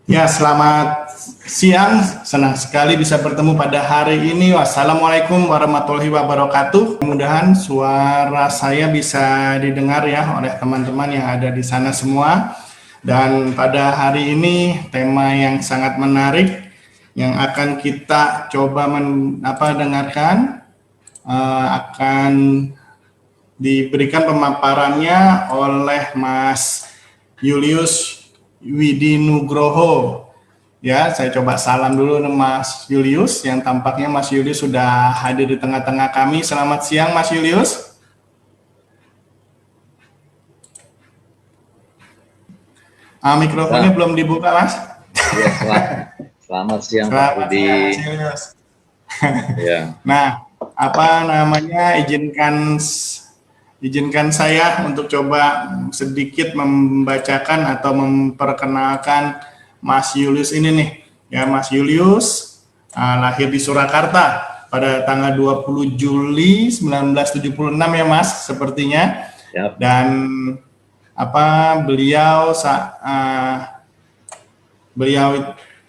Ya, selamat siang. Senang sekali bisa bertemu pada hari ini. Wassalamualaikum warahmatullahi wabarakatuh. Mudah-mudahan suara saya bisa didengar ya oleh teman-teman yang ada di sana semua. Dan pada hari ini tema yang sangat menarik yang akan kita coba dengarkan akan diberikan pemaparannya oleh Mas Julius Widinugroho. Ya, saya coba salam dulu Mas Julius, yang tampaknya Mas Julius sudah hadir di tengah-tengah kami. Selamat siang Mas Julius. Mikrofonnya belum dibuka Mas. Ya, selamat siang Pak Budi. Siang Mas Julius. Ya. Nah, izinkan saya untuk coba sedikit membacakan atau memperkenalkan Mas Julius ini nih. Ya, Mas Julius lahir di Surakarta pada tanggal 20 Juli 1976 ya Mas, sepertinya. Yap. Dan beliau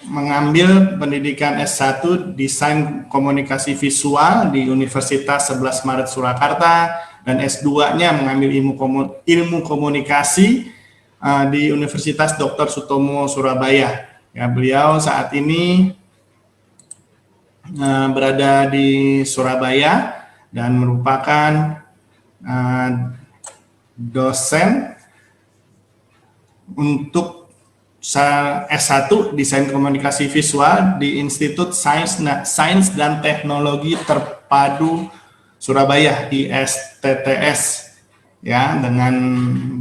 mengambil pendidikan S1 Desain Komunikasi Visual di Universitas 11 Maret Surakarta, dan S2-nya mengambil ilmu komunikasi di Universitas Dr. Sutomo Surabaya. Ya, beliau saat ini berada di Surabaya dan merupakan dosen untuk S1 Desain Komunikasi Visual di Institut Sains dan Teknologi Terpadu Surabaya, ISTTS, ya, dengan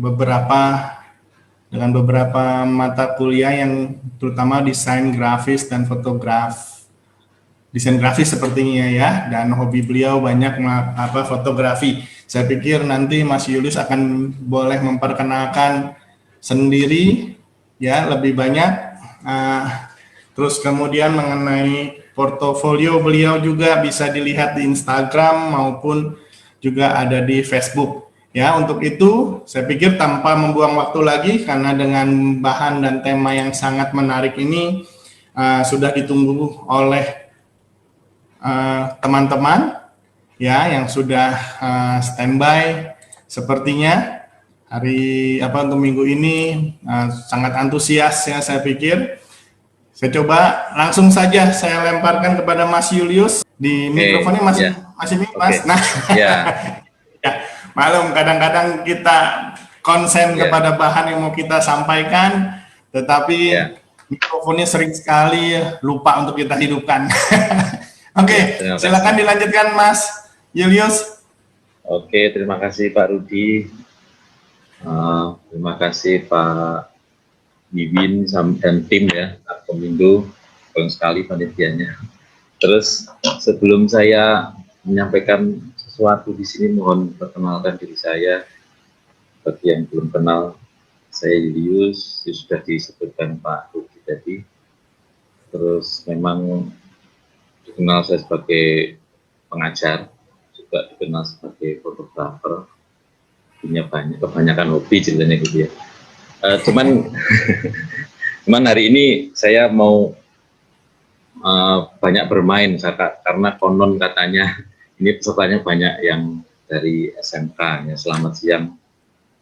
beberapa mata kuliah yang terutama desain grafis dan desain grafis sepertinya ya, dan hobi beliau banyak fotografi. Saya pikir nanti Mas Julius akan boleh memperkenalkan sendiri ya lebih banyak, terus kemudian mengenai portofolio beliau juga bisa dilihat di Instagram maupun juga ada di Facebook ya. Untuk itu saya pikir tanpa membuang waktu lagi, karena dengan bahan dan tema yang sangat menarik ini sudah ditunggu oleh teman-teman ya yang sudah standby sepertinya untuk minggu ini sangat antusias ya. Saya pikir saya coba langsung saja saya lemparkan kepada Mas Julius. Di mikrofonnya masih Mas. Nah, ya, maklum kadang-kadang kita konsen kepada bahan yang mau kita sampaikan, tetapi mikrofonnya sering sekali lupa untuk kita hidupkan. Oke, silakan dilanjutkan Mas Julius. Oke, terima kasih Pak Rudi. Terima kasih Pak Bibin dan tim ya, Komindo, keren sekali panitianya. Terus sebelum saya menyampaikan sesuatu di sini, mohon perkenalkan diri saya. Bagi yang belum kenal, saya Julius, sudah disebutkan Pak Rudi tadi. Terus memang dikenal saya sebagai pengajar, juga dikenal sebagai fotografer. Punya kebanyakan hobi ceritanya gitu ya. Cuman hari ini saya mau banyak bermain karena konon katanya ini pesertanya banyak yang dari SMK ya. Selamat siang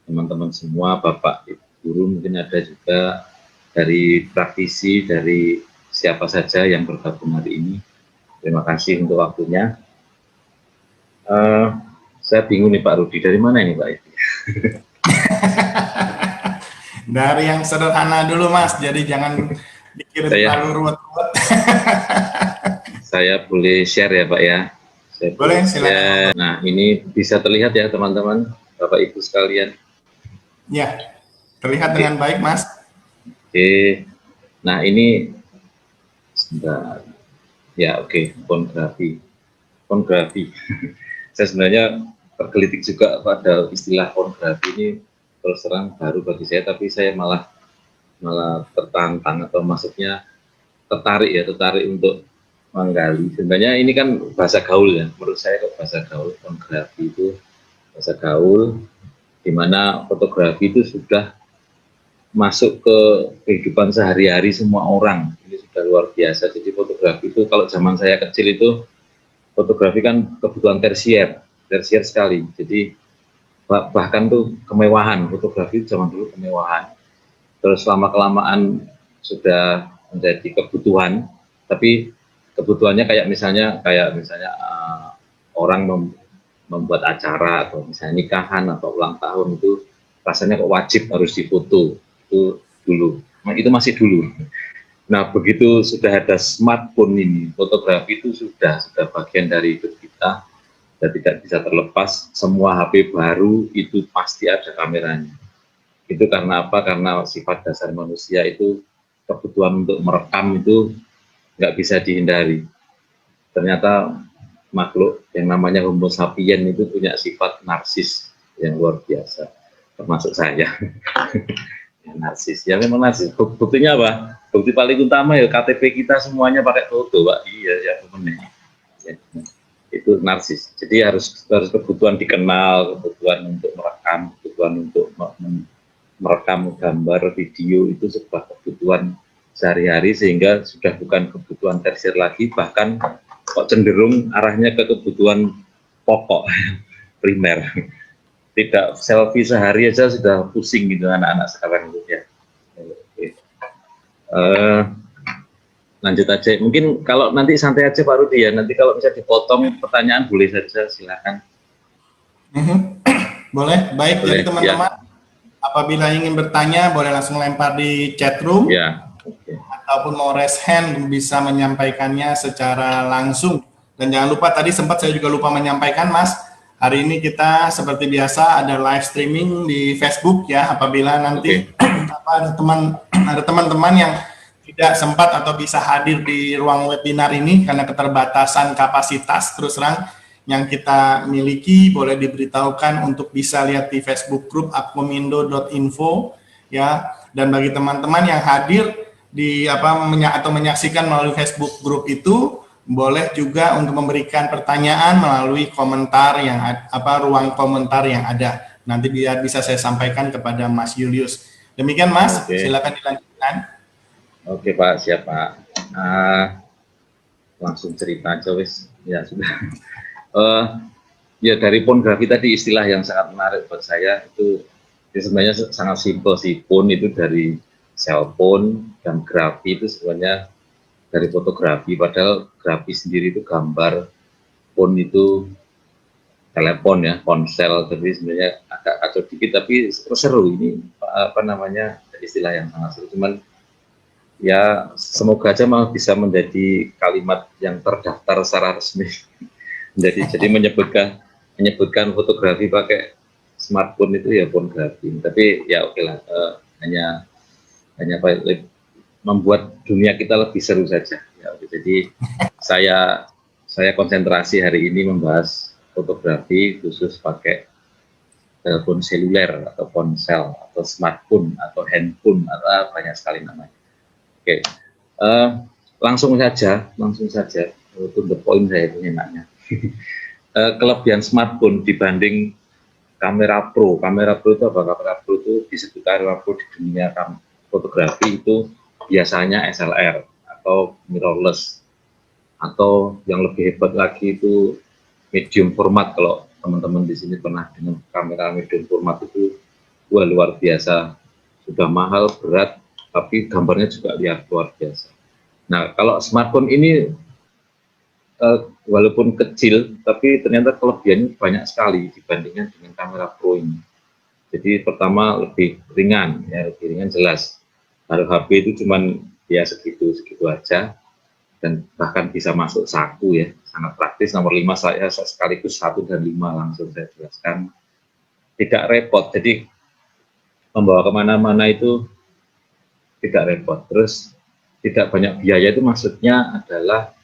teman-teman semua, Bapak Ibu guru, mungkin ada juga dari praktisi, dari siapa saja yang bergabung hari ini. Terima kasih untuk waktunya. Saya bingung nih Pak Rudi, dari mana ini Pak? Dari yang sederhana dulu Mas, jadi jangan dikirim terlalu ruwet-ruwet. Saya boleh share ya Pak ya? Boleh, silakan. Nah, ini bisa terlihat ya teman-teman, Bapak Ibu sekalian? Ya, terlihat dengan baik Mas. Oke, nah ini sebentar. Ya oke, kongrafi. Saya sebenarnya tergelitik juga pada istilah kongrafi ini, terus terang baru bagi saya, tapi saya malah tertantang atau maksudnya tertarik untuk menggali. Sebenarnya ini kan bahasa gaul ya, menurut saya kok bahasa gaul. Kongrafi itu bahasa gaul, di mana fotografi itu sudah masuk ke kehidupan sehari-hari semua orang. Ini sudah luar biasa. Jadi fotografi itu kalau zaman saya kecil itu fotografi kan kebutuhan tersier sekali. Jadi bahkan tuh kemewahan, fotografi zaman dulu kemewahan. Terus lama kelamaan sudah menjadi kebutuhan, tapi kebutuhannya kayak misalnya orang membuat acara atau misalnya nikahan atau ulang tahun itu rasanya kok wajib harus difoto itu dulu. Nah, itu masih dulu. Nah, begitu sudah ada smartphone ini, fotografi itu sudah bagian dari hidup kita dan tidak bisa terlepas. Semua HP baru itu pasti ada kameranya. Itu karena apa? Karena sifat dasar manusia itu kebutuhan untuk merekam itu nggak bisa dihindari. Ternyata makhluk yang namanya Homo sapien itu punya sifat narsis yang luar biasa, termasuk saya. Narsis, ya memang narsis. Buktinya apa? Bukti paling utama ya KTP kita semuanya pakai foto, Pak. Iya, ya benar. Ya, itu narsis. Jadi harus kebutuhan dikenal, kebutuhan untuk merekam, kebutuhan untuk merekam gambar, video itu sebuah kebutuhan sehari-hari sehingga sudah bukan kebutuhan tersier lagi, bahkan kok cenderung arahnya ke kebutuhan pokok primer. Tidak selfie sehari aja sudah pusing gitu anak-anak sekarang itu ya. Lanjut aja. Mungkin kalau nanti santai aja Pak Rudi ya. Nanti kalau bisa dipotong pertanyaan boleh saja, silakan. Boleh. Baik. Boleh, jadi teman-teman, apabila ingin bertanya boleh langsung lempar di chat room. Ya. Ataupun mau raise hand bisa menyampaikannya secara langsung. Dan jangan lupa tadi sempat saya juga lupa menyampaikan Mas, hari ini kita seperti biasa ada live streaming di Facebook ya. Apabila nanti ada teman-teman yang tidak sempat atau bisa hadir di ruang webinar ini karena keterbatasan kapasitas terus terang yang kita miliki, boleh diberitahukan untuk bisa lihat di Facebook group apkomindo.info ya. Dan bagi teman-teman yang hadir di atau menyaksikan melalui Facebook group itu, boleh juga untuk memberikan pertanyaan melalui komentar yang ruang komentar yang ada. Nanti biar bisa saya sampaikan kepada Mas Julius. Demikian Mas, silakan dilanjutkan. Oke Pak, siap Pak. Langsung cerita aja wis. Ya sudah. Ya dari pornografi tadi istilah yang sangat menarik buat saya itu sebenarnya sangat simpel sih. Phone itu dari cellphone dan grafi itu sebenarnya dari fotografi, padahal grafi sendiri itu gambar, phone itu telepon ya, ponsel, jadi sebenarnya agak kacau dikit tapi seru ini istilah yang sangat seru. Cuman ya semoga aja malah bisa menjadi kalimat yang terdaftar secara resmi. jadi menyebutkan fotografi pakai smartphone itu ya pornografi. Tapi ya oke lah, hanya membuat dunia kita lebih seru saja. Ya, jadi saya konsentrasi hari ini membahas fotografi khusus pakai telepon seluler atau ponsel atau smartphone atau handphone atau banyak sekali namanya. Oke, langsung saja to the point saya itu enaknya. Kelebihan smartphone dibanding kamera pro itu apa? Kamera pro itu disebut kamera pro di dunia fotografi itu biasanya SLR atau mirrorless, atau yang lebih hebat lagi itu medium format. Kalau teman-teman di sini pernah dengan kamera medium format itu, wah luar biasa, sudah mahal, berat, tapi gambarnya juga luar biasa. Nah kalau smartphone ini walaupun kecil, tapi ternyata kelebihannya banyak sekali dibandingkan dengan kamera pro ini. Jadi pertama lebih ringan, ya lebih ringan jelas. Taruh HP itu cuman ya segitu aja, dan bahkan bisa masuk saku ya, sangat praktis. Nomor 5 saya sekaligus 1 dan 5 langsung saya jelaskan, tidak repot. Jadi membawa kemana-mana itu tidak repot. Terus tidak banyak biaya, itu maksudnya adalah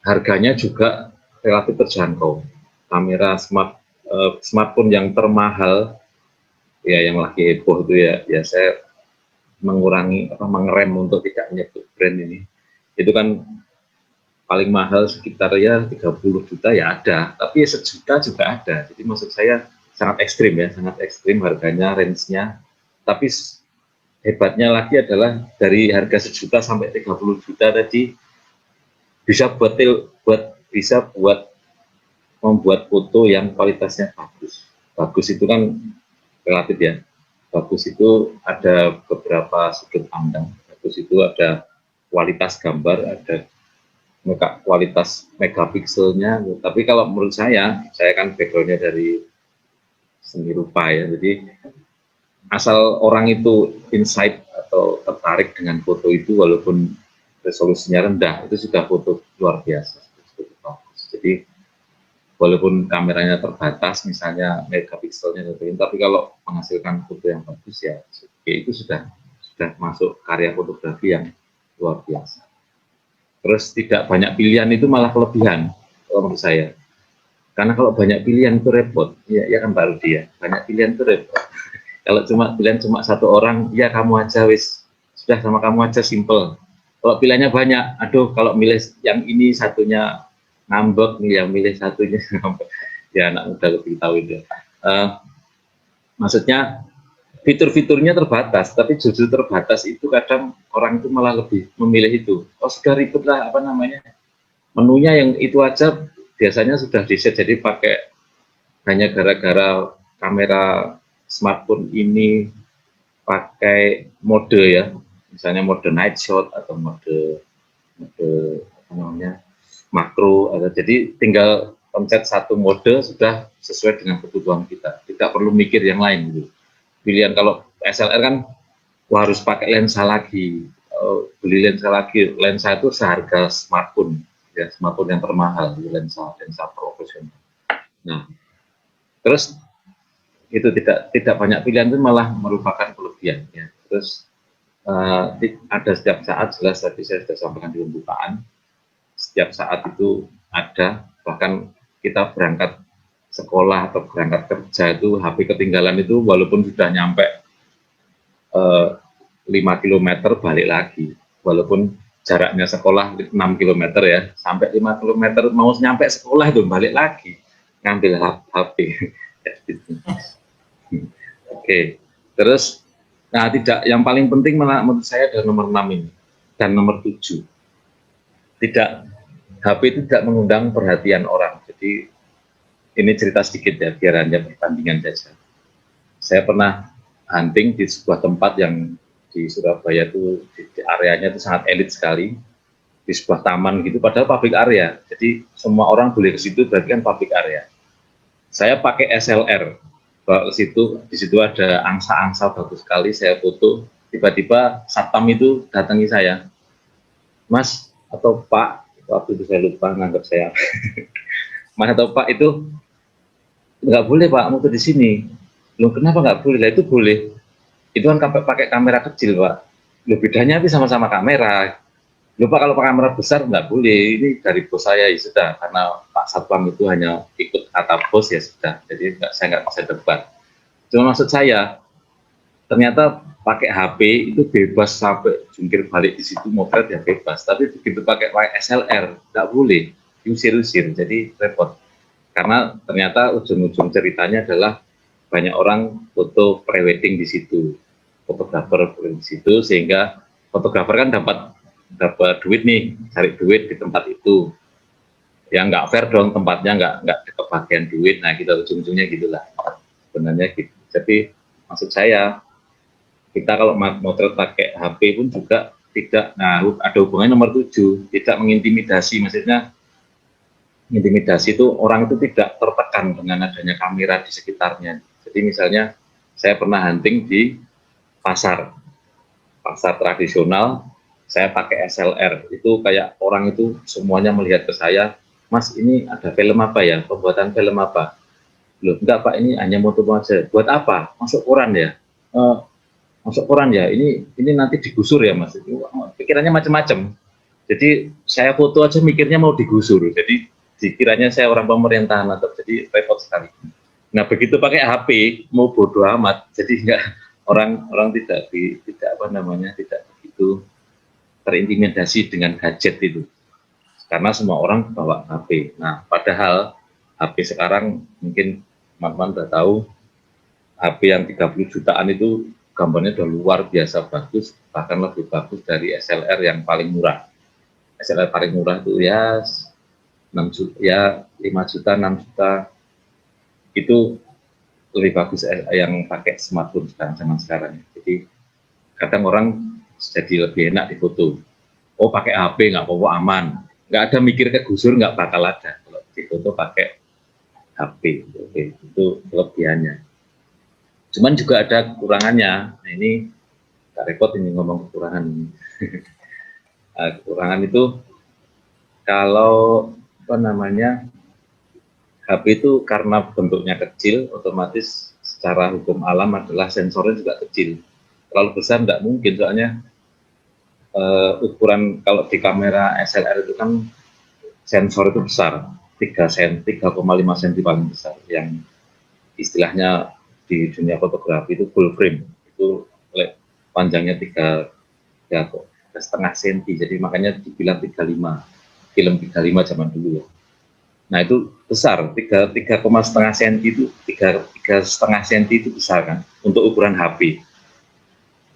harganya juga relatif terjangkau. Kamera smartphone yang termahal ya, yang lagi heboh itu ya saya mengerem untuk tidak menyebut brand ini. Itu kan paling mahal sekitar ya 30 juta ya ada, tapi ya 1 juta juga ada. Jadi maksud saya sangat ekstrim ya, sangat ekstrim harganya, range-nya. Tapi hebatnya lagi adalah dari harga 1 juta sampai 30 juta tadi bisa buat membuat foto yang kualitasnya bagus. Bagus itu kan relatif ya. Bagus itu ada beberapa sudut pandang. Bagus itu ada kualitas gambar, ada kualitas megapikselnya. Tapi kalau menurut saya kan backgroundnya dari seni rupa ya. Jadi asal orang itu insight atau tertarik dengan foto itu, walaupun resolusinya rendah, itu sudah foto luar biasa. Jadi walaupun kameranya terbatas, misalnya megapikselnya, tapi kalau menghasilkan foto yang bagus ya itu sudah masuk karya fotografi yang luar biasa. Terus tidak banyak pilihan itu malah kelebihan menurut saya. Karena kalau banyak pilihan itu repot, ya kan baru dia banyak pilihan itu repot. Kalau pilihan cuma satu orang, ya kamu aja wis, sudah sama kamu aja, simple. Kalau pilihannya banyak, aduh kalau milih yang ini satunya ngambek, yang milih satunya ngambek. Ya anak muda lebih tahu itu. Maksudnya fitur-fiturnya terbatas, tapi justru terbatas itu kadang orang itu malah lebih memilih itu. Oh sudah ribet lah, apa namanya, menunya yang itu aja biasanya sudah di-set, jadi pakai hanya gara-gara kamera smartphone ini pakai mode ya, misalnya mode night shot atau mode apa namanya, makro, atau jadi tinggal pencet satu mode sudah sesuai dengan kebutuhan kita, tidak perlu mikir yang lain gitu. Pilihan kalau SLR kan harus pakai lensa lagi, beli lensa lagi, lensa itu seharga smartphone ya, smartphone yang termahal, lensa profesional. Nah terus itu tidak banyak pilihan itu malah merupakan kelebihan ya. Terus ada setiap saat, jelas tadi saya sudah sampaikan di pembukaan, setiap saat itu ada, bahkan kita berangkat sekolah atau berangkat kerja itu HP ketinggalan itu, walaupun sudah nyampe 5 km balik lagi, walaupun jaraknya sekolah 6 km ya, sampai 5 km mau nyampe sekolah itu balik lagi ngambil HP. Oke, terus nah yang paling penting menurut saya adalah nomor 6 ini dan nomor 7. HP itu tidak mengundang perhatian orang. Jadi ini cerita sedikit ya, biar hanya perbandingan saja. Saya pernah hunting di sebuah tempat yang di Surabaya itu, di areanya itu sangat elit sekali, di sebuah taman gitu, padahal public area. Jadi semua orang boleh ke situ, berarti kan public area. Saya pakai SLR, bawa ke situ, di situ ada angsa-angsa bagus sekali, saya foto. Tiba-tiba satpam itu datangi saya, Mas atau Pak, waktu itu saya lupa nganggap saya, Mas atau Pak, itu nggak boleh Pak, mau di sini. Loh kenapa nggak boleh? Lah itu boleh. Itu kan pakai kamera kecil Pak. Loh bedanya tapi sama-sama kamera. Loh Pak, kalau pakai kamera besar nggak boleh. Ini dari bos saya, ya sudah. Karena Pak Satpam itu hanya ikut kata bos, ya sudah. Jadi saya nggak bisa debat. Cuma maksud saya, ternyata pakai HP itu bebas, sampai jungkir balik di situ motret ya bebas. Tapi begitu pakai SLR nggak boleh, diusir-usir. Jadi repot. Karena ternyata ujung-ujung ceritanya adalah banyak orang foto prewedding di situ, fotografer di situ, sehingga fotografer kan dapat duit nih, cari duit di tempat itu. Ya nggak fair dong, tempatnya nggak kebagian duit. Nah kita ujung-ujungnya gitulah sebenarnya gitu. Jadi maksud saya, kita kalau motret pakai HP pun juga tidak, nah ada hubungannya nomor 7, tidak mengintimidasi. Maksudnya intimidasi itu orang itu tidak tertekan dengan adanya kamera di sekitarnya. Jadi misalnya saya pernah hunting di pasar tradisional, saya pakai SLR, itu kayak orang itu semuanya melihat ke saya, Mas ini ada film apa ya, pembuatan film apa? Loh enggak Pak, ini hanya moto aja. Buat apa? Masuk koran ya? Masuk koran ya, ini nanti digusur ya Mas. Pikirannya macam-macam. Jadi saya foto aja mikirnya mau digusur, jadi dikiranya saya orang pemerintahan, atau jadi repot sekali. Nah begitu pakai HP mau bodoh amat, jadi enggak, orang tidak begitu terintimidasi dengan gadget itu, karena semua orang bawa HP. Nah padahal HP sekarang mungkin teman-teman sudah tahu, HP yang 30 jutaan itu gambarnya udah luar biasa bagus, bahkan lebih bagus dari SLR yang paling murah. SLR paling murah itu ya 6 juta, ya 5 juta, 6 juta, itu lebih bagus yang pakai smartphone zaman sekarang. Jadi kadang orang jadi lebih enak difoto. Oh pakai HP nggak apa-apa, aman, nggak ada mikir kegusur, nggak bakal ada kalau difoto pakai HP. Oke, itu kelebihannya. Cuman juga ada kekurangannya. Nah, ini nggak repot ini ngomong kekurangan ini. Kekurangan itu kalau apa namanya, HP itu karena bentuknya kecil, otomatis secara hukum alam adalah sensornya juga kecil. Terlalu besar nggak mungkin, soalnya ukuran kalau di kamera SLR itu kan sensor itu besar, 3 cm, 3,5 cm paling besar, yang istilahnya di dunia fotografi itu full frame, itu panjangnya 3,5 cm, jadi makanya dibilang 35, film 35 zaman dulu ya. Nah itu besar, 3,5 cm itu 3,5 cm itu besar kan untuk ukuran HP.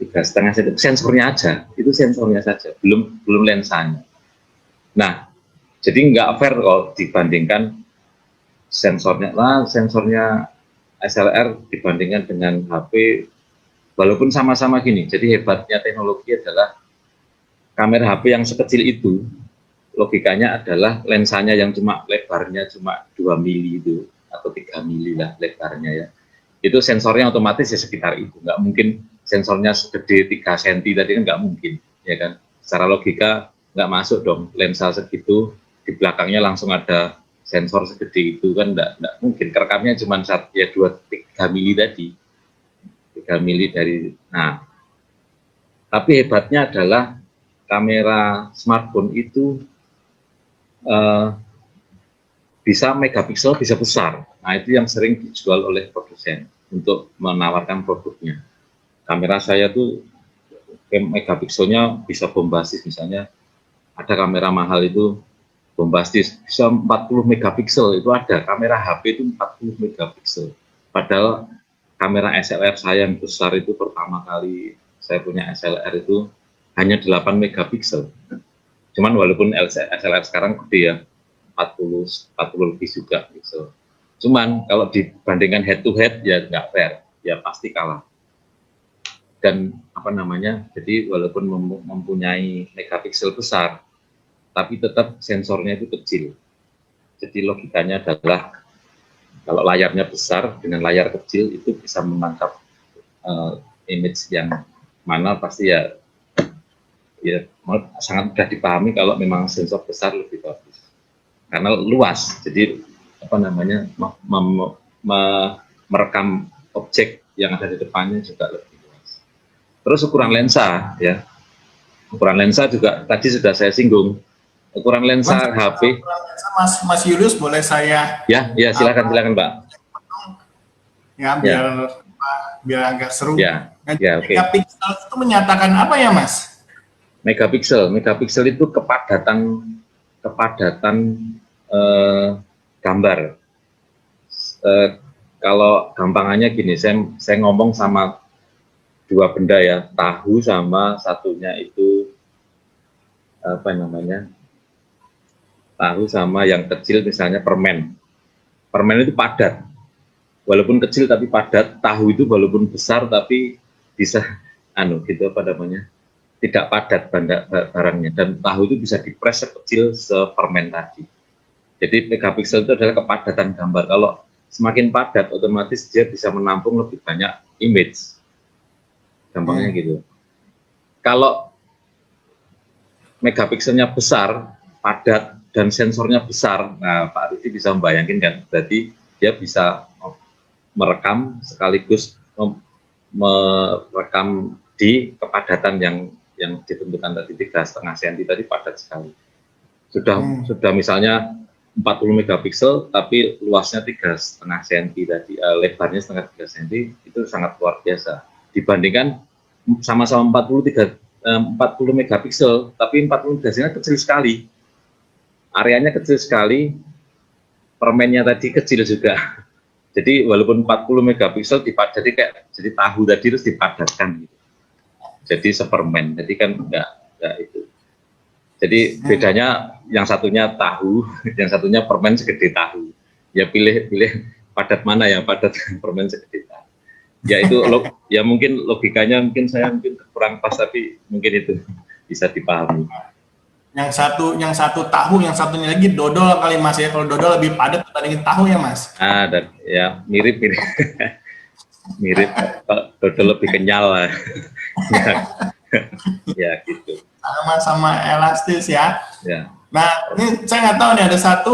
3,5 cm sensornya aja, itu sensornya saja, belum lensanya. Nah jadi nggak fair kalau dibandingkan sensornya SLR dibandingkan dengan HP, walaupun sama-sama gini. Jadi hebatnya teknologi adalah kamera HP yang sekecil itu, logikanya adalah lensanya yang cuma lebarnya cuma 2 mili itu, atau 3 mili lah lebarnya ya. Itu sensornya otomatis ya sekitar itu, nggak mungkin sensornya segede 3 cm tadi kan, nggak mungkin, ya kan. Secara logika nggak masuk dong, lensa segitu, di belakangnya langsung ada sensor segede itu kan, nggak mungkin. Kerekamnya cuma ya 2-3 mili tadi, 3 mili dari. Nah, tapi hebatnya adalah kamera smartphone itu bisa megapiksel, bisa besar. Nah itu yang sering dijual oleh produsen untuk menawarkan produknya. Kamera saya tuh megapikselnya bisa bombastis, misalnya ada kamera mahal itu bombastis bisa 40 megapiksel, itu ada kamera HP itu 40 megapiksel. Padahal kamera SLR saya yang besar itu, pertama kali saya punya SLR itu hanya 8 megapiksel. Cuman walaupun SLR sekarang gede ya, 40 lebih juga piksel. Cuman kalau dibandingkan head to head ya nggak fair, ya pasti kalah. Dan apa namanya, jadi walaupun mempunyai megapiksel besar, tapi tetap sensornya itu kecil. Jadi logikanya adalah kalau layarnya besar dengan layar kecil itu bisa menangkap image yang mana pasti ya sangat mudah dipahami kalau memang sensor besar lebih bagus. Karena luas, jadi apa namanya, merekam objek yang ada di depannya juga lebih luas. Terus ukuran lensa ya, ukuran lensa juga tadi sudah saya singgung. Ukuran lensa HP. Mas Julius, boleh saya? Ya silakan Mbak. Ya biar agak seru. Ya, oke. Megapiksel itu menyatakan apa ya Mas? Megapiksel itu kepadatan gambar. Kalau gampangannya gini, saya ngomong sama dua benda ya, tahu sama satunya itu apa namanya, tahu sama yang kecil misalnya permen. Permen itu padat, walaupun kecil tapi padat. Tahu itu walaupun besar tapi bisa gitu apa namanya, tidak padat barangnya. Dan tahu itu bisa dipres sekecil sepermen tadi. Jadi megapiksel itu adalah kepadatan gambar. Kalau semakin padat, otomatis dia bisa menampung lebih banyak image. Gampangnya gitu. Kalau megapikselnya besar, padat, dan sensornya besar, nah Pak Rudi bisa membayangkan kan, berarti dia bisa merekam sekaligus merekam di kepadatan yang ditentukan tadi 3,5 cm tadi, padat sekali. Sudah misalnya 40 megapiksel tapi luasnya 3,5 cm tadi, lebarnya setengah 3 cm, itu sangat luar biasa. Dibandingkan sama-sama 40 megapiksel tapi 40 megapiksel kecil sekali. Areanya kecil sekali, permennya tadi kecil juga. Jadi walaupun 40 megapiksel jadi kayak jadi tahu tadi terus dipadatkan gitu. Jadi sepermen. Jadi kan enggak itu. Jadi bedanya yang satunya tahu, yang satunya permen segede tahu. Ya pilih padat mana ya, padat permen segede tahu. Ya itu ya mungkin logikanya saya kurang pas, tapi mungkin itu bisa dipahami. Yang satu tahu, yang satunya lagi dodol kali Mas ya. Kalau dodol lebih padat dibandingin tahu ya Mas. Dan ya mirip mirip, dodol lebih kenyal lah. Ya gitu. Sama-sama elastis ya. Ya. Nah, ini saya nggak tahu nih, ada satu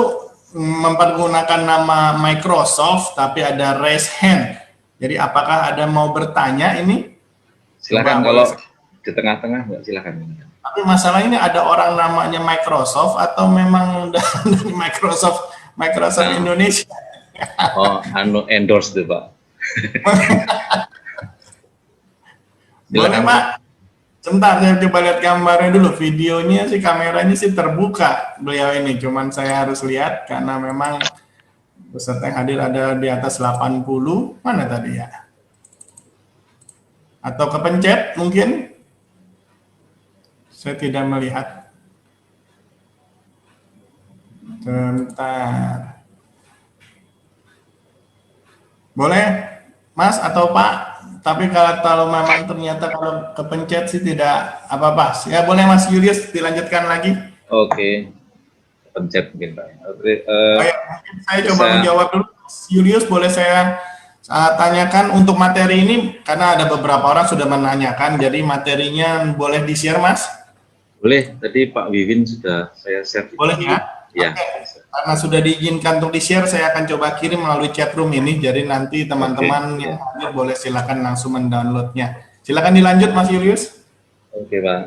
mempergunakan nama Microsoft tapi ada raise hand. Jadi apakah ada mau bertanya ini? Silakan kalau di tengah-tengah, silakan. Tapi masalah ini ada orang namanya Microsoft atau memang dari Microsoft Indonesia? Oh, endorse tuh Pak. Boleh Pak? Sebentar, saya coba lihat gambarnya dulu. Videonya sih, kameranya sih terbuka beliau ini. Cuman saya harus lihat karena memang peserta yang hadir ada di atas 80. Mana tadi ya? Atau kepencet mungkin? Saya tidak melihat. Sebentar. Boleh, Mas atau Pak? Tapi kalau memang ternyata kalau kepencet sih tidak apa-apa. Ya boleh Mas Julius dilanjutkan lagi. Oke. Kepencet mungkin Pak. Oke. Mungkin saya coba menjawab dulu. Mas Julius, boleh saya tanyakan untuk materi ini, karena ada beberapa orang sudah menanyakan, jadi materinya boleh di-share Mas? Boleh, tadi Pak Wiwin sudah saya share. Boleh ya? Ya. Okay. Karena sudah diizinkan untuk di-share, saya akan coba kirim melalui chat room ini, jadi nanti teman-teman yang hadir boleh silakan langsung mendownloadnya. Silakan dilanjut Mas Julius. Oke Pak.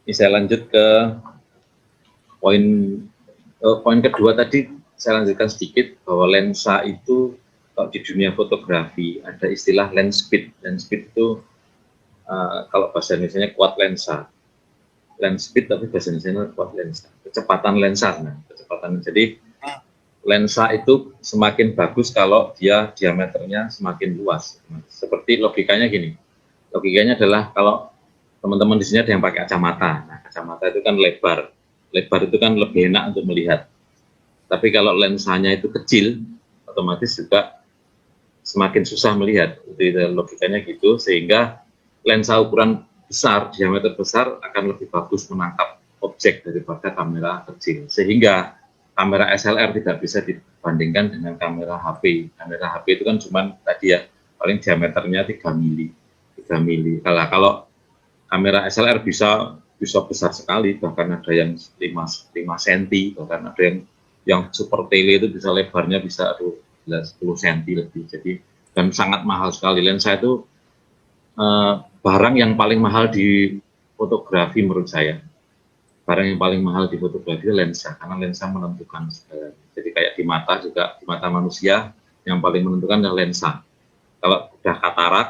Ini saya lanjut ke poin kedua tadi, saya lanjutkan sedikit bahwa lensa itu kalau di dunia fotografi ada istilah lens speed. Lens speed itu kalau bahasa Indonesia kuat lensa. Lens speed tapi bahasa Indonesia kuat lensa. Kecepatan lensa. Nah, kecepatan. Jadi lensa itu semakin bagus kalau dia diameternya semakin luas. Nah, seperti logikanya gini. Logikanya adalah kalau teman-teman di sini ada yang pakai kacamata. Nah, kacamata itu kan lebar. Lebar itu kan lebih enak untuk melihat. Tapi kalau lensanya itu kecil, otomatis juga semakin susah melihat. Itu logikanya gitu, sehingga lensa ukuran besar, diameter besar akan lebih bagus menangkap objek daripada kamera kecil. Sehingga kamera SLR tidak bisa dibandingkan dengan kamera HP. Kamera HP itu kan cuma tadi ya, paling diameternya 3 mili. Kalau kamera SLR bisa besar sekali, bahkan ada yang 5 cm, bahkan ada yang super tele itu bisa lebarnya bisa 10 cm lebih. Jadi dan sangat mahal sekali. Lensa itu barang yang paling mahal di fotografi menurut saya. Barang yang paling mahal di fotografi itu lensa, karena lensa menentukan segala. Jadi kayak di mata juga, di mata manusia yang paling menentukan adalah lensa. Kalau udah katarak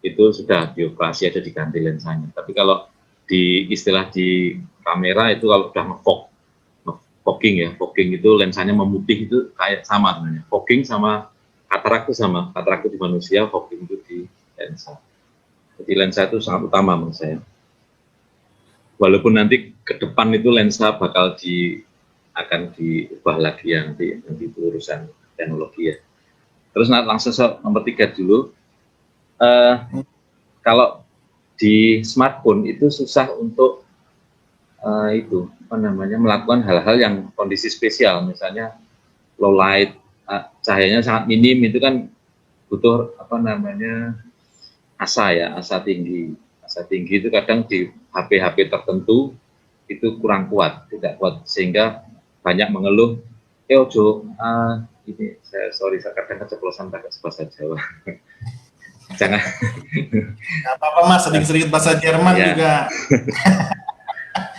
itu sudah dioperasi, ada diganti lensanya. Tapi kalau di istilah di kamera itu kalau udah fogging ya, fogging itu lensanya memutih, itu kayak sama sebenarnya. Fogging sama katarak itu sama. Katarak itu di manusia, fogging itu di lensa. Jadi lensa itu sangat utama menurut saya. Walaupun nanti ke depan itu lensa akan diubah lagi nanti itu urusan teknologi ya. Terus langsung nomor 3 dulu. Kalau di smartphone itu susah untuk melakukan hal-hal yang kondisi spesial, misalnya low light, cahayanya sangat minim, itu kan butuh asa tinggi. Asa tinggi itu kadang di HP tertentu itu kurang kuat, tidak kuat, sehingga banyak mengeluh, ini saya kadang keceplosan pakai bahasa Jawa. Jangan. Nggak apa-apa Mas, sedikit-sedikit bahasa Jerman ya. Juga.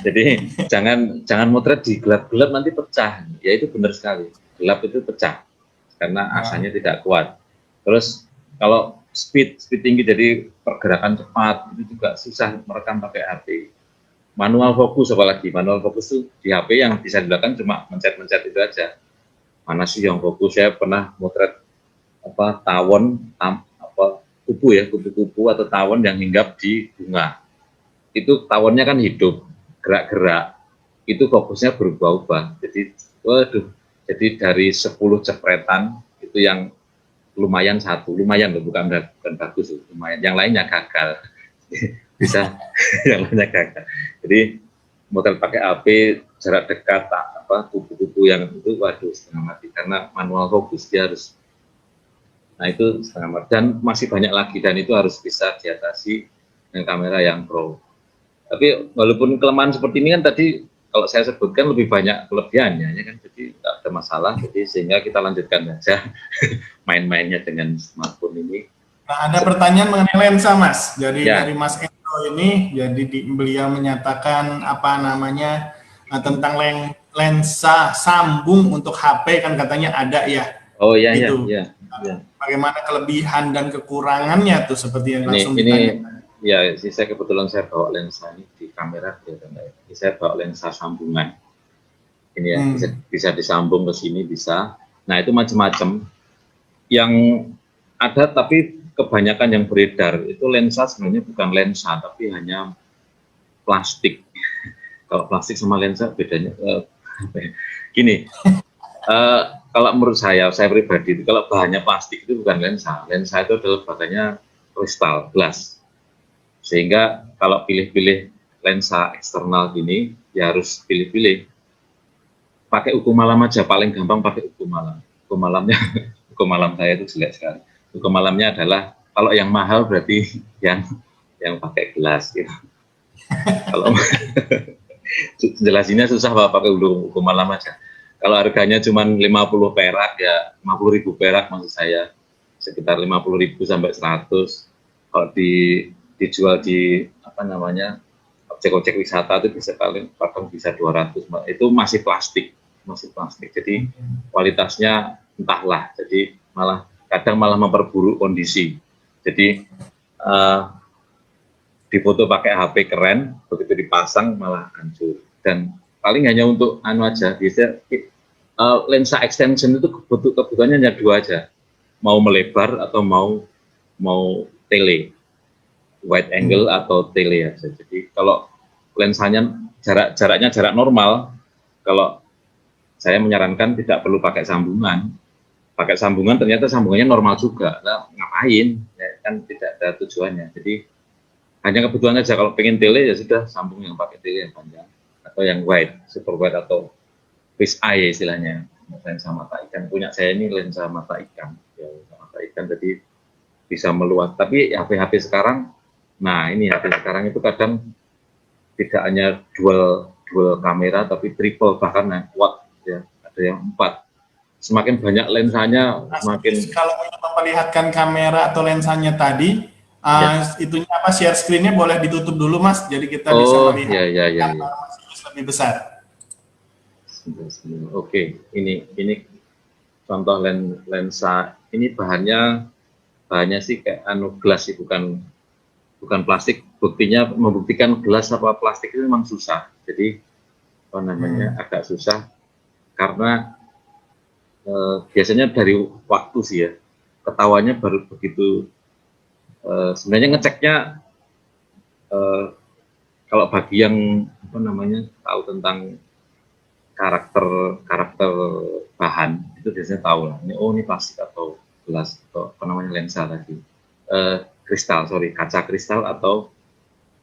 Jadi jangan motret di gelap-gelap nanti pecah. Ya itu benar sekali. Gelap itu pecah karena asanya tidak kuat. Terus kalau speed tinggi, jadi pergerakan cepat, itu juga susah merekam pakai HP. Manual fokus apalagi, manual fokus itu di HP yang bisa dilakukan cuma mencet-mencet itu aja. mana sih yang fokus. Saya pernah motret tawon, kupu ya, kupu-kupu atau tawon yang hinggap di bunga. Itu tawonnya kan hidup, gerak-gerak, itu fokusnya berubah-ubah. Jadi, waduh, jadi dari 10 jepretan itu yang lumayan satu, lumayan loh, bukan bagus, lumayan. Yang lainnya gagal, bisa, yang lainnya gagal. Jadi model pakai HP jarak dekat, kupu-kupu yang itu, waduh, setengah mati karena manual fokus dia harus. Nah itu setengah mati dan masih banyak lagi dan itu harus bisa diatasi dengan kamera yang pro. Tapi walaupun kelemahan seperti ini kan tadi kalau saya sebutkan lebih banyak kelebihannya ya kan, jadi tidak ada masalah. Jadi sehingga kita lanjutkan saja main-mainnya dengan smartphone ini. Nah, ada pertanyaan mengenai lensa, Mas. Dari Mas Endo ini, jadi beliau menyatakan tentang lensa sambung untuk HP kan katanya ada ya. Oh iya, gitu. iya. Bagaimana kelebihan dan kekurangannya tuh seperti yang langsung ditanyakan. Ya, saya kebetulan saya bawa lensa ini di kamera, ini saya bawa lensa sambungan. Ini ya, bisa disambung ke sini bisa. Nah itu macam-macam. Yang ada tapi kebanyakan yang beredar itu lensa sebenarnya bukan lensa tapi hanya plastik. Kalau plastik sama lensa bedanya gini. Kalau menurut saya pribadi, kalau bahannya plastik itu bukan lensa. Lensa itu adalah bahannya kristal, gelas. Sehingga kalau pilih-pilih lensa eksternal gini, ya harus pilih-pilih. Pakai ukur malam aja, paling gampang pakai ukur malam. Ukur malam saya itu jelek sekali. Ukur malamnya adalah, kalau yang mahal berarti yang pakai gelas. Gitu. Kalau jelasinnya susah pakai ukur malam aja. Kalau harganya cuma 50 perak ya 50.000 perak maksud saya, sekitar 50.000 sampai 100. Kalau dijual di objek-objek wisata itu bisa kadang bisa 200, itu masih plastik. Jadi kualitasnya entahlah, jadi kadang malah memperburuk kondisi. Jadi difoto pakai HP keren, begitu dipasang malah hancur. Dan paling hanya untuk aja, biasanya lensa extension itu kebutuhannya hanya 2 aja, mau melebar atau mau tele, wide angle atau tele aja. Jadi kalau lensanya jaraknya jarak normal, kalau saya menyarankan tidak perlu pakai sambungan. Pakai sambungan ternyata sambungannya normal juga, nah, ngapain? Ya, kan tidak ada tujuannya. Jadi hanya kebutuhan aja, kalau pengen tele ya sudah sambung yang pakai tele yang panjang atau yang wide, super wide atau fish eye istilahnya, lensa mata ikan. Punya saya ini lensa mata ikan, jadi bisa meluas. Tapi HP sekarang, HP sekarang itu kadang tidak hanya dual kamera, tapi triple, bahkan yang kuat ya, ada yang 4. Semakin banyak lensanya, semakin. Kalau ingin memperlihatkan kamera atau lensanya tadi, itunya share screen-nya boleh ditutup dulu, Mas, jadi kita bisa melihat lebih besar. Oke, ini contoh lensa. Ini bahannya sih kayak gelas sih, bukan plastik. Membuktikan gelas apa plastik itu memang susah. Jadi agak susah karena biasanya dari waktu sih ya, ketahuannya baru begitu. Sebenarnya ngeceknya kalau bagi yang tahu tentang karakter bahan itu biasanya tahu lah, ini plastik atau gelas atau lensa tadi, kaca kristal atau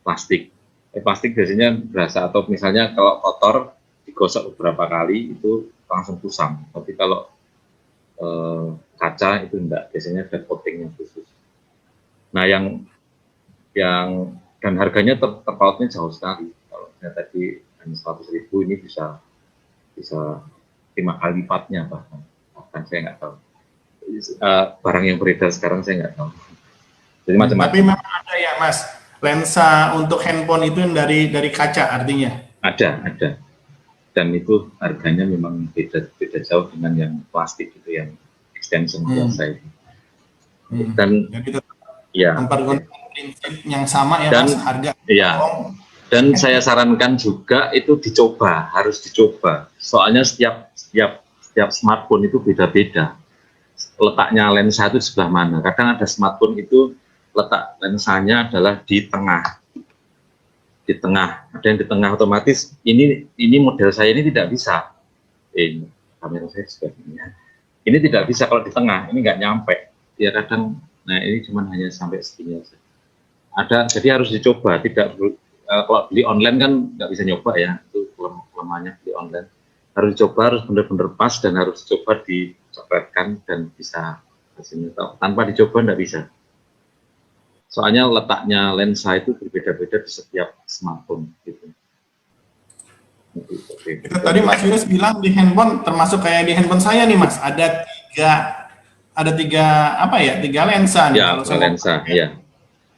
plastik. Plastik biasanya berasa, atau misalnya kalau kotor digosok beberapa kali itu langsung kusam. Tapi kalau kaca itu enggak, biasanya ada coating yang khusus. Nah yang dan harganya terpautnya jauh sekali. Kalau saya tadi hanya 100.000, ini bisa 5 kali lipatnya bahkan saya nggak tahu. Barang yang beredar sekarang saya nggak tahu. Jadi macam-macam. Tapi memang ada ya, Mas, lensa untuk handphone itu dari kaca artinya? Ada. Dan itu harganya memang beda jauh dengan yang plastik itu, yang extension biasa itu. Dan jadi mempergunakan prinsip yang sama ya, Mas, harga. Iya. Dan saya sarankan juga itu harus dicoba. Soalnya setiap setiap smartphone itu beda-beda. Letaknya lensa itu sebelah mana. Kadang ada smartphone itu letak lensanya adalah di tengah. Di tengah, ada yang di tengah, otomatis ini model saya ini tidak bisa. Kamera saya juga ini. Ini tidak bisa kalau di tengah, ini nggak nyampe. Ya kadang, nah ini cuma hanya sampai segini aja. Jadi harus dicoba. Tidak kalau beli online kan nggak bisa nyoba ya, itu kelemahannya beli online. Harus dicoba, harus benar-benar pas dan harus coba dicopretkan dan bisa hasilnya. Tanpa dicoba nggak bisa. Soalnya letaknya lensa itu berbeda-beda di setiap smartphone gitu. Itu tadi Mas Yunus bilang di handphone termasuk kayak di handphone saya nih Mas, ada tiga lensa nih. Ya, Kalau saya lensa, ya.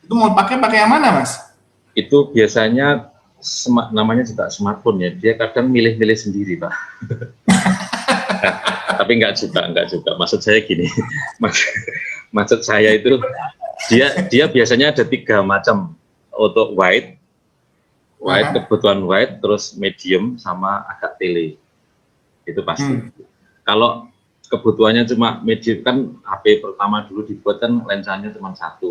Itu mau pakai yang mana Mas? Itu biasanya namanya juga smartphone ya, dia kadang milih-milih sendiri Pak. Tapi enggak juga. Maksud saya gini, maksud saya itu dia biasanya ada 3 macam, untuk wide, kebutuhan wide, terus medium, sama agak tele. Itu pasti. Kalau kebutuhannya cuma medium, kan HP pertama dulu dibuat kan lensanya cuma 1.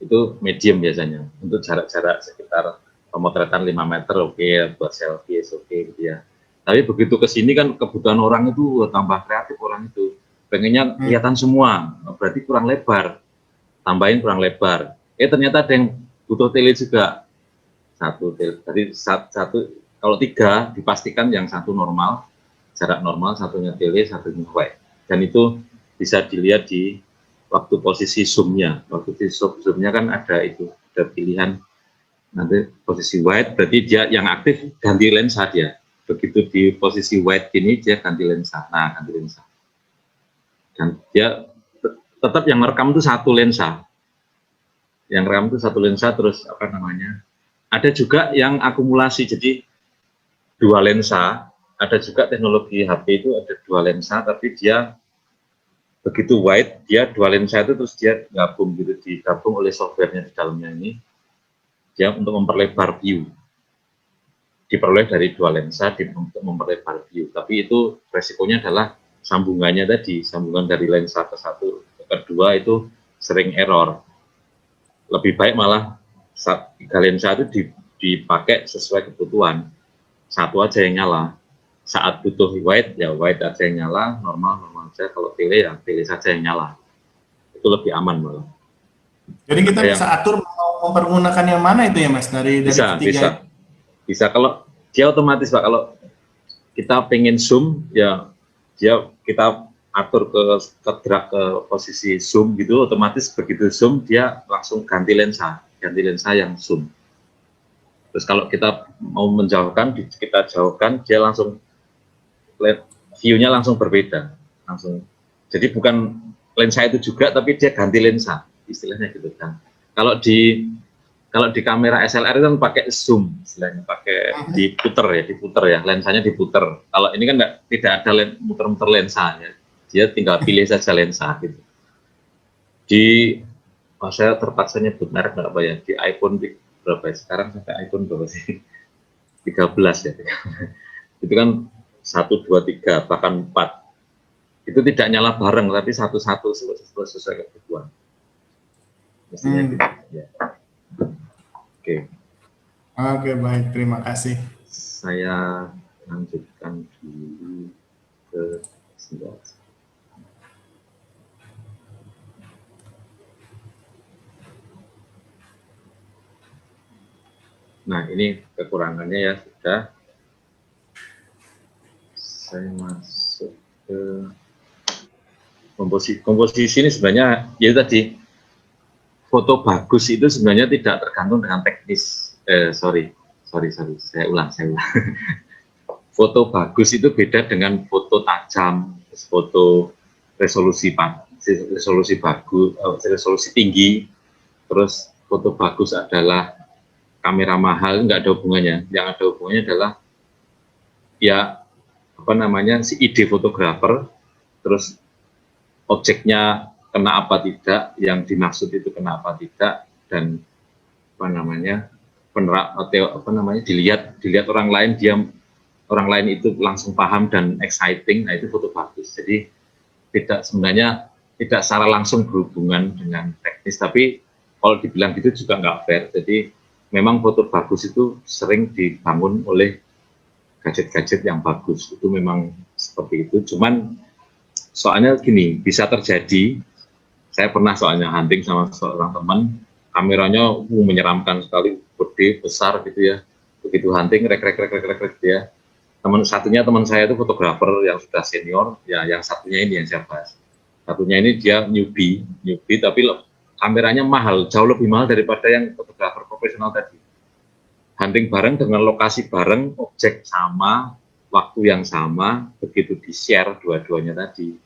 Itu medium biasanya. Untuk jarak-jarak sekitar pemotretan 5 meter, oke, buat selfie, oke gitu ya. Tapi begitu ke sini kan kebutuhan orang itu tambah kreatif, orang itu pengennya kelihatan semua, berarti kurang lebar. Tambahin kurang lebar. Ternyata ada yang butuh tele juga. 1 tele. Jadi satu kalau 3 dipastikan yang 1 normal, jarak normal, 1-nya tele, 1-nya wide. Dan itu bisa dilihat di waktu posisi zoom-nya. Waktu di zoom-nya kan ada pilihan nanti posisi wide, berarti dia yang aktif ganti lensa dia. Begitu di posisi wide gini dia ganti lensa. Nah, ganti lensa. Dan dia tetap yang merekam itu 1 lensa. Yang rekam itu 1 lensa, terus ada juga yang akumulasi, jadi 2 lensa. Ada juga teknologi HP itu ada 2 lensa, tapi dia begitu wide, dia 2 lensa itu terus dia digabung oleh softwarenya di dalamnya ini, dia untuk memperlebar view. Diperoleh dari 2 lensa untuk memperlebar view. Tapi itu resikonya adalah sambungannya tadi, sambungan dari lensa ke 1 ke 2 itu sering error. Lebih baik malah 3 lensa itu dipakai sesuai kebutuhan. 1 aja yang nyala. Saat butuh wide, ya wide aja yang nyala, normal aja. Kalau tele, ya tele saja yang nyala. Itu lebih aman malah. Jadi kita bisa atur mau mempergunakan yang mana itu ya Mas? Dari ketiga. Bisa. Kalau dia otomatis Pak, kalau kita pengen zoom, ya kita atur ke drag ke posisi zoom gitu, otomatis begitu zoom dia langsung ganti lensa yang zoom. Terus kalau kita mau menjauhkan, kita jauhkan, dia langsung view-nya langsung berbeda, langsung. Jadi bukan lensa itu juga, tapi dia ganti lensa, istilahnya gitu kan. Kalau di kamera SLR itu kan pakai zoom, istilahnya pakai diputer ya, lensanya diputer. Kalau ini kan tidak ada muter-muter lensa ya. Dia tinggal pilih saja lensa gitu. Saya terpaksa nyebut merek nggak apa ya, di iPhone berapa ya? Sekarang sampai iPhone berapa sih? 13 ya. Itu kan 1, 2, 3, bahkan 4. Itu tidak nyala bareng, tapi satu-satu sesuai kebutuhan. Mestinya gitu. Ya. Oke, baik. Terima kasih. Saya lanjutkan dulu ke sebelah. Nah, ini kekurangannya ya sudah. Saya masuk ke komposisi ini sebenarnya ya tadi, foto bagus itu sebenarnya tidak tergantung dengan teknis. Sorry, saya ulang. Foto bagus itu beda dengan foto tajam, foto resolusi bagus, resolusi tinggi. Terus foto bagus adalah kamera mahal, nggak ada hubungannya. Yang ada hubungannya adalah si ide fotografer, terus objeknya kena apa tidak, yang dimaksud itu kena apa tidak, dan dilihat orang lain dia orang lain itu langsung paham dan exciting, nah itu foto bagus. Jadi sebenarnya tidak secara langsung berhubungan dengan teknis, tapi kalau dibilang gitu juga nggak fair. Jadi memang foto bagus itu sering dibangun oleh gadget-gadget yang bagus, itu memang seperti itu. Cuman soalnya gini, bisa terjadi, saya pernah soalnya hunting sama seorang teman, kameranya menyeramkan sekali, gede, besar gitu ya. Begitu hunting, rek ya. Teman saya itu fotografer yang sudah senior, ya yang satunya ini yang saya bahas. Satunya ini dia newbie tapi kameranya mahal, jauh lebih mahal daripada yang fotografer profesional tadi. Hunting bareng dengan lokasi bareng, objek sama, waktu yang sama, begitu di-share dua-duanya tadi.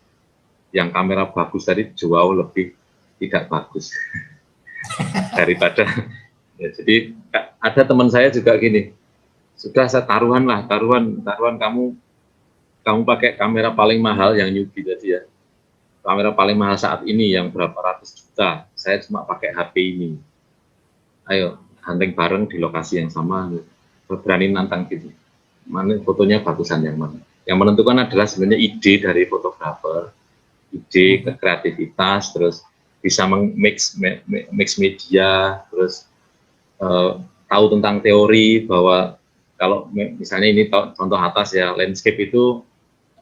Yang kamera bagus tadi jauh lebih tidak bagus daripada. Ya, jadi ada teman saya juga gini, sudah saya taruhan kamu pakai kamera paling mahal yang newbie tadi ya. Kamera paling mahal saat ini yang berapa ratus juta, saya cuma pakai HP ini. Ayo, hunting bareng di lokasi yang sama, berani nantang gitu. Mana fotonya bagusan yang mana? Yang menentukan adalah sebenarnya ide dari fotografer, ide, kreativitas, terus bisa mix media, terus tahu tentang teori bahwa kalau misalnya ini contoh atas ya, landscape itu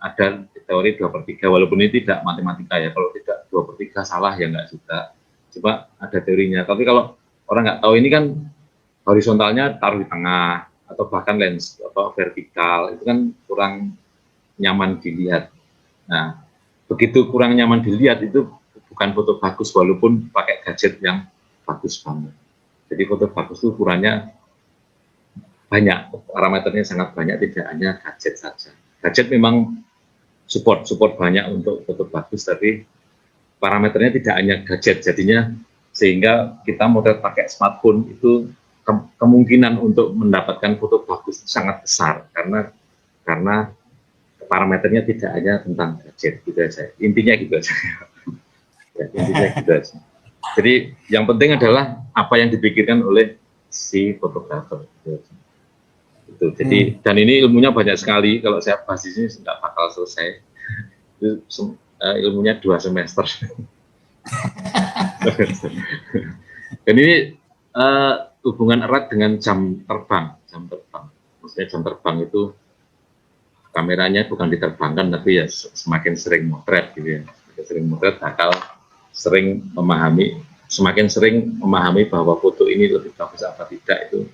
ada teori 2/3, walaupun ini tidak matematika ya, kalau tidak 2/3 salah ya nggak juga, coba ada teorinya. Tapi kalau orang nggak tahu ini kan horizontalnya taruh di tengah, atau bahkan lens atau vertikal, itu kan kurang nyaman dilihat. Nah, begitu kurang nyaman dilihat itu bukan foto bagus walaupun pakai gadget yang bagus banget. Jadi foto bagus itu ukurannya banyak, parameternya sangat banyak, tidak hanya gadget saja. Gadget memang support banyak untuk foto bagus, tapi parameternya tidak hanya gadget, jadinya sehingga kita model pakai smartphone itu kemungkinan untuk mendapatkan foto bagus itu sangat besar karena parameternya tidak hanya tentang gadget gitu aja. Intinya gitu aja. Ya, intinya gitu aja. Jadi yang penting adalah apa yang dipikirkan oleh si fotografer. Itu. Jadi dan ini ilmunya banyak sekali. Kalau saya bahas di sini nggak bakal selesai. Itu ilmunya 2 semester. Dan ini hubungan erat dengan jam terbang. Maksudnya jam terbang itu kameranya bukan diterbangkan, tapi ya semakin sering motret gitu ya. Semakin sering motret bakal semakin sering memahami bahwa foto ini lebih bagus apa tidak itu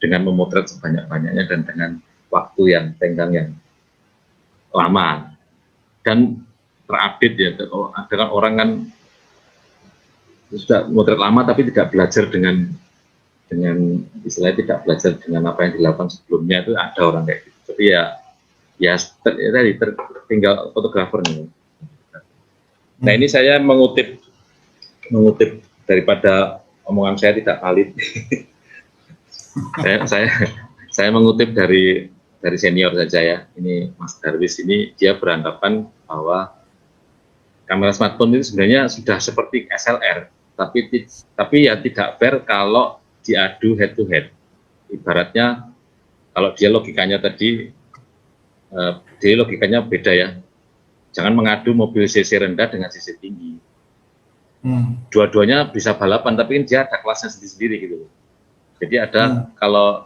dengan memotret sebanyak-banyaknya dan dengan waktu yang tenggang yang lama dan terupdate ya. Dengan orang kan sudah motret lama tapi tidak belajar dengan istilahnya tidak belajar dengan apa yang dilakukan sebelumnya, itu ada orang kayak gitu. Tapi tadi tinggal fotografernya. Nah, ini saya mengutip daripada omongan saya tidak valid. saya mengutip dari senior saja ya. Ini Mas Darwis ini dia beranggapan bahwa kamera smartphone itu sebenarnya sudah seperti SLR, tapi ya tidak fair kalau diadu head to head. Ibaratnya kalau dia logikanya tadi, dia logikanya beda ya. Jangan mengadu mobil CC rendah dengan CC tinggi. Dua-duanya bisa balapan, tapi kan dia ada kelasnya sendiri-sendiri gitu. Jadi ada kalau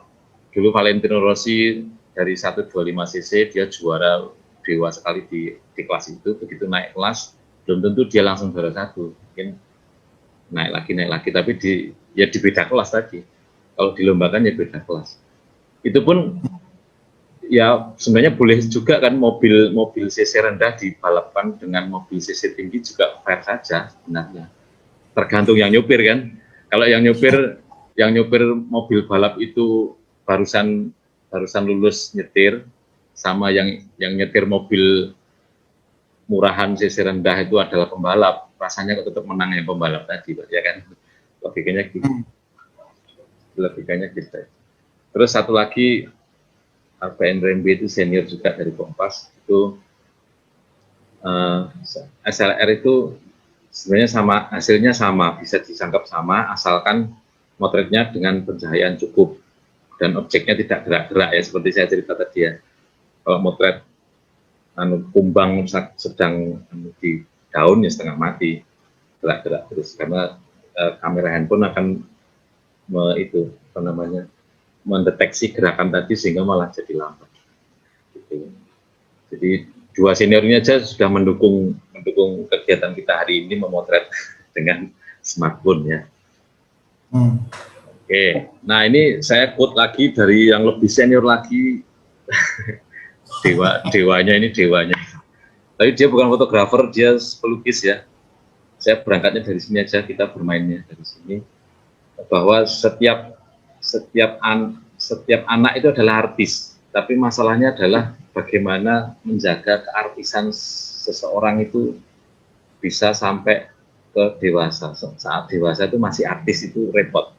dulu Valentino Rossi dari 125 cc dia juara dewa sekali di kelas itu, begitu naik kelas belum tentu dia langsung juara 1, mungkin naik lagi, tapi di beda kelas tadi. Kalau dilombakan ya beda kelas. Itu pun ya sebenarnya boleh juga kan mobil cc rendah dibalapkan dengan mobil cc tinggi juga fair saja sebenarnya. Tergantung yang nyopir kan. Kalau yang nyopir mobil balap itu barusan lulus nyetir, sama yang nyetir mobil murahan cc rendah itu adalah pembalap, rasanya tetap menang yang pembalap tadi, ya kan? Logikanya gitu. Terus satu lagi, RPN Rembe itu senior juga dari Kompas, itu SLR itu sebenarnya sama, hasilnya sama, bisa disangkap sama, asalkan motretnya dengan pencahayaan cukup dan objeknya tidak gerak-gerak ya, seperti saya cerita tadi ya. Kalau motret kumbang sedang di daun ya setengah mati, gerak-gerak terus karena kamera handphone akan mendeteksi gerakan tadi sehingga malah jadi lambat. Gitu. Jadi dua seniornya aja sudah mendukung kegiatan kita hari ini memotret dengan smartphone ya. Oke, nah ini saya quote lagi dari yang lebih senior lagi, dewanya. Tapi dia bukan fotografer, dia pelukis ya. Saya berangkatnya dari sini aja, kita bermainnya dari sini. Bahwa setiap anak itu adalah artis, tapi masalahnya adalah bagaimana menjaga keartisan seseorang itu bisa sampai ke dewasa. Saat dewasa itu masih artis itu repot.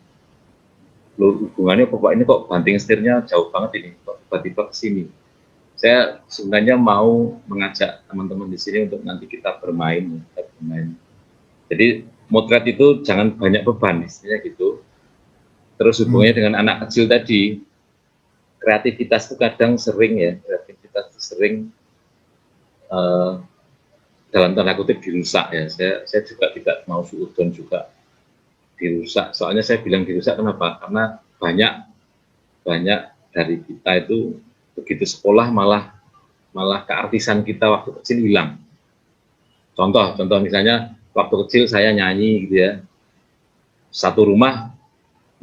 Loh, hubungannya pokok ini kok banting setirnya jauh banget ini, kok tiba-tiba ke sini. Saya sebenarnya mau mengajak teman-teman di sini untuk nanti kita bermain. Jadi motret itu jangan banyak beban, istilahnya gitu. Terus hubungannya dengan anak kecil tadi, kreativitas itu kadang sering dalam tanda kutip dirusak ya. Saya juga tidak mau suudon juga dirusak. Soalnya saya bilang dirusak kenapa? Karena banyak dari kita itu begitu sekolah malah keartisan kita waktu kecil hilang. Contoh misalnya waktu kecil saya nyanyi gitu ya, satu rumah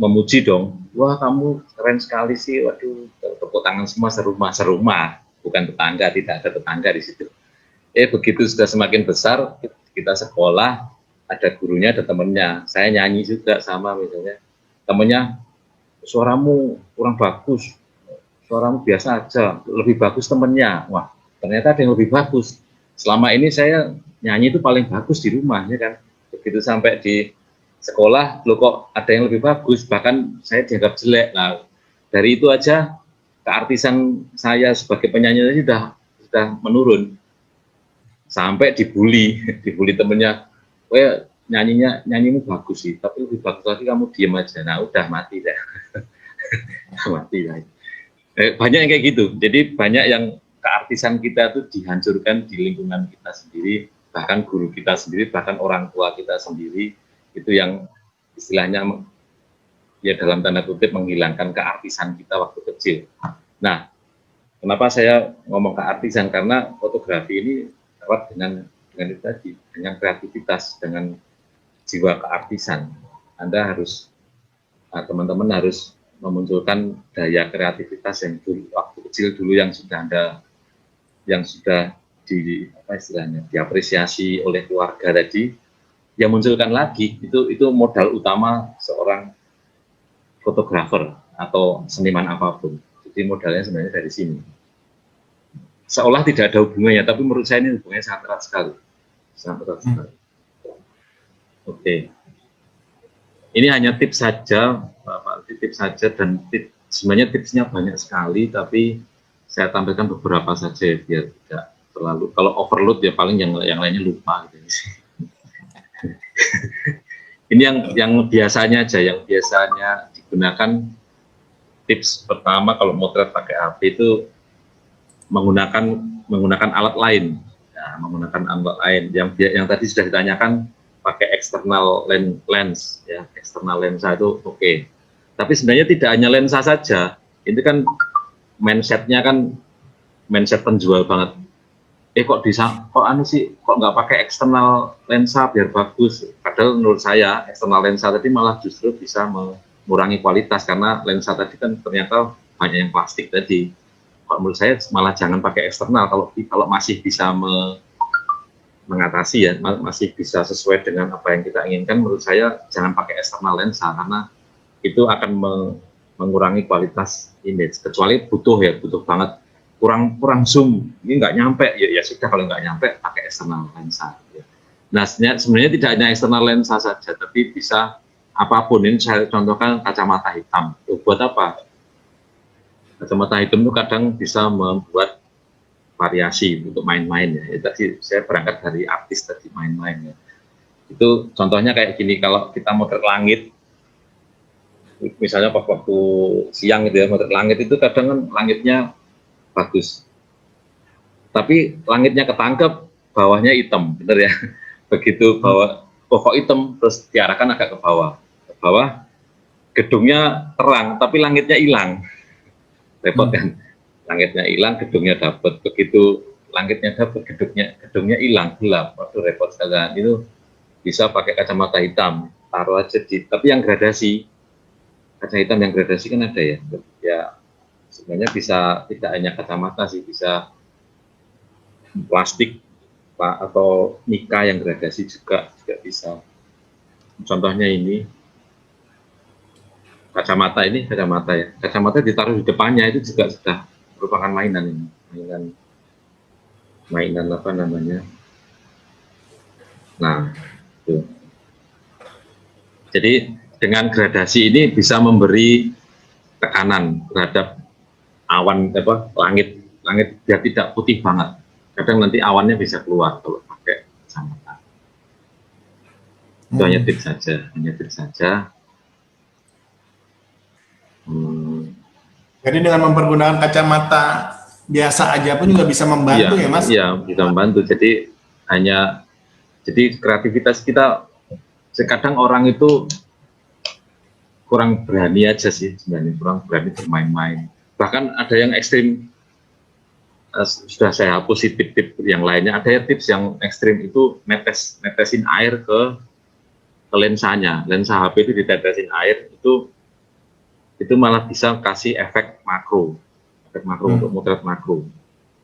memuji dong, wah kamu keren sekali sih, waduh tepuk tangan semua serumah, bukan tetangga, tidak ada tetangga di situ. Begitu sudah semakin besar, kita sekolah, ada gurunya, ada temennya, saya nyanyi juga sama misalnya, temennya, suaramu kurang bagus, suaramu biasa aja, lebih bagus temennya, wah ternyata ada yang lebih bagus. Selama ini saya nyanyi itu paling bagus di rumah, ya kan, begitu sampai di sekolah, loh kok ada yang lebih bagus, bahkan saya dianggap jelek. Nah, dari itu aja keartisan saya sebagai penyanyi tadi sudah menurun. Sampai dibully temennya, nyanyimu bagus sih, tapi lebih bagus lagi kamu diem aja. Nah, udah mati dah. Mati dah. Banyak yang kayak gitu. Jadi banyak yang keartisan kita itu dihancurkan di lingkungan kita sendiri, bahkan guru kita sendiri, bahkan orang tua kita sendiri. Itu yang istilahnya ya dalam tanda kutip menghilangkan keartisan kita waktu kecil. Nah, kenapa saya ngomong keartisan? Karena fotografi ini erat dengan itu tadi, dengan kreativitas, dengan jiwa keartisan. Teman-teman harus memunculkan daya kreativitas yang waktu kecil dulu yang sudah diapresiasi oleh keluarga tadi. Yang munculkan lagi itu modal utama seorang fotografer atau seniman apapun. Jadi modalnya sebenarnya dari sini. Seolah tidak ada hubungannya, tapi menurut saya ini hubungannya sangat erat sekali. Oke. Ini hanya tips saja, Pak, tips saja, dan sebenarnya tipsnya banyak sekali, tapi saya tampilkan beberapa saja biar tidak terlalu. Kalau overload ya paling yang lainnya lupa gitu. Ini yang biasanya aja, yang biasanya digunakan. Tips pertama kalau motret pakai HP itu menggunakan alat lain, ya, menggunakan alat lain. Yang tadi sudah ditanyakan pakai external lens, ya, eksternal lensa itu oke. Tapi sebenarnya tidak hanya lensa saja, itu kan mindsetnya kan mindset penjual banget. Kok nggak pakai eksternal lensa biar bagus. Padahal menurut saya eksternal lensa tadi malah justru bisa mengurangi kualitas karena lensa tadi kan ternyata banyak yang plastik tadi. Kalau menurut saya malah jangan pakai eksternal kalau masih bisa mengatasi ya, masih bisa sesuai dengan apa yang kita inginkan. Menurut saya jangan pakai eksternal lensa karena itu akan mengurangi kualitas image. Kecuali butuh banget. Kurang zoom, ini nggak nyampe, ya sudah, kalau nggak nyampe pakai eksternal lensa. Ya. Nah sebenarnya tidak hanya eksternal lensa saja, tapi bisa apapun. Ini saya contohkan kacamata hitam. Buat apa? Kacamata hitam itu kadang bisa membuat variasi untuk main-main ya. Tadi saya berangkat dari artis tadi main-main ya. Itu contohnya kayak gini, kalau kita motret langit, misalnya waktu siang gitu ya, motret langit itu kadang kan langitnya bagus, tapi langitnya ketangkep, bawahnya hitam, bener ya. Begitu bawah pokok hitam, terus diarahkan agak ke bawah, gedungnya terang, tapi langitnya hilang, repot kan? Langitnya hilang, gedungnya dapat. Begitu langitnya dapat, gedungnya hilang, gelap, waduh repot sekali. Itu bisa pakai kacamata hitam, taruh aja tapi yang gradasi, kaca hitam yang gradasi kan ada ya, ya sebenarnya bisa tidak hanya kacamata sih, bisa plastik Pak, atau nika yang gradasi juga bisa. Contohnya ini kacamata ya, kacamata ditaruh di depannya itu juga sudah merupakan mainan ini, mainan apa namanya. Nah, itu. Jadi dengan gradasi ini bisa memberi tekanan terhadap awan langit biar tidak putih banget. Kadang nanti awannya bisa keluar kalau pakai kacamata. Itu hanya tips saja. Jadi dengan mempergunakan kacamata biasa aja pun juga bisa membantu ya Mas? Iya, bisa membantu. Jadi kreativitas kita, kadang orang itu kurang berani aja sih sebenarnya, kurang berani bermain-main. Bahkan ada yang ekstrim, sudah saya hapus tip-tip yang lainnya. Ada tips yang ekstrim itu netesin air ke lensanya, lensa HP itu ditetesin air, itu malah bisa kasih efek makro untuk motret makro.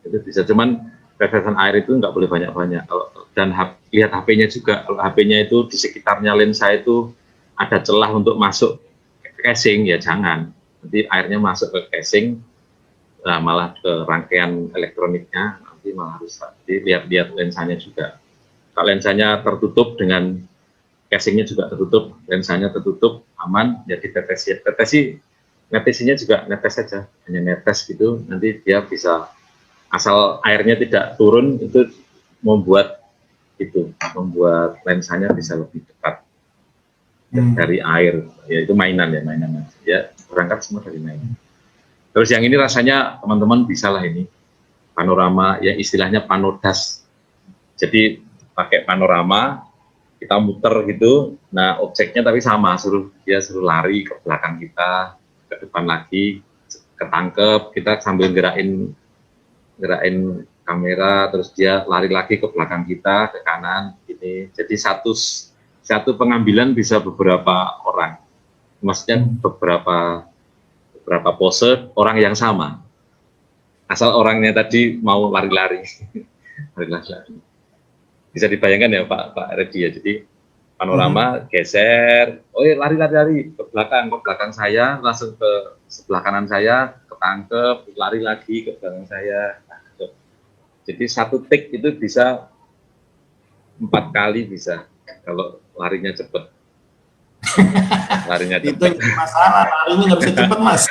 Itu bisa, cuman tetesan air itu nggak boleh banyak-banyak. Dan lihat HP-nya juga, kalau HP-nya itu di sekitarnya lensa itu ada celah untuk masuk ke casing, ya jangan. Nanti airnya masuk ke casing, nah, malah ke rangkaian elektroniknya, nanti malah rusak. Jadi lihat lensanya juga. Kalau lensanya tertutup dengan casingnya juga tertutup, lensanya tertutup, aman, ya netesinya juga netes saja, hanya netes gitu, nanti dia bisa, asal airnya tidak turun, itu membuat lensanya bisa lebih dekat dari air, ya itu mainan ya, berangkat semua dari mainan. Terus yang ini rasanya teman-teman bisa lah ini, panorama, ya istilahnya panodas. Jadi pakai panorama, kita muter gitu, nah objeknya tapi sama, suruh lari ke belakang kita, ke depan lagi, ketangkep, kita sambil gerakin kamera, terus dia lari lagi ke belakang kita, ke kanan, gini. Jadi satu pengambilan bisa beberapa orang, maksudnya beberapa pose orang yang sama, asal orangnya tadi mau lari-lari. Bisa dibayangkan ya Pak Redi ya. Jadi panorama geser, lari ke belakang saya, langsung ke sebelah kanan saya, ketangkep, lari lagi ke belakang saya. Jadi satu take itu bisa 4 kali bisa, kalau larinya cepat. Itu masalah, larinya nggak bisa cepat Mas.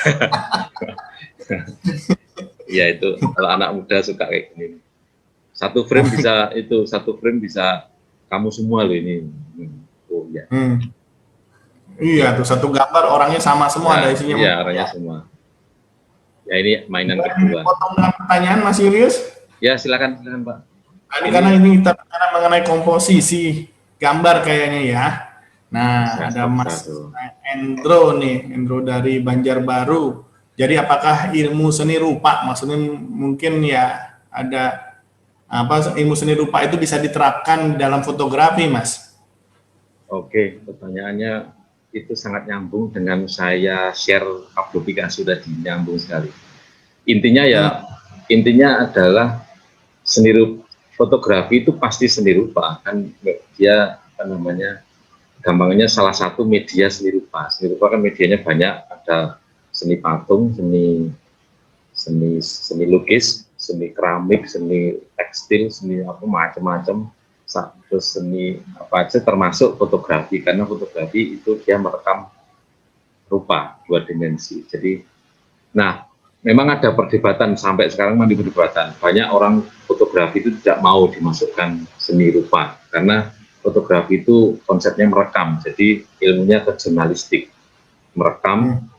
Iya, itu kalau anak muda suka kayak gini. Satu frame bisa kamu semua loh ini. Oh ya. Iya tuh, satu gambar orangnya sama semua, ada isinya. Iya, orangnya semua. Ya ini mainan kedua. Potong dengan pertanyaan Mas Julius? Ya silakan Pak. Karena ini kita bicara mengenai komposisi gambar kayaknya ya. Nah, ada Mas Endro dari Banjarbaru. Jadi apakah ilmu seni rupa, maksudnya mungkin ya ada ilmu seni rupa itu bisa diterapkan dalam fotografi, Mas? Oke, pertanyaannya itu sangat nyambung dengan saya share aplikasi sudah nyambung sekali. Intinya adalah fotografi itu pasti seni rupa, kan dia gampangnya salah satu media seni rupa. Seni rupa kan medianya banyak, ada seni patung, seni lukis, seni keramik, seni tekstil, seni apa macam-macam, terus seni apa aja termasuk fotografi, karena fotografi itu dia merekam rupa 2 dimensi. Jadi, nah memang ada perdebatan sampai sekarang, banyak orang fotografi itu tidak mau dimasukkan seni rupa karena fotografi itu konsepnya merekam, jadi ilmunya ke jurnalistik, merekam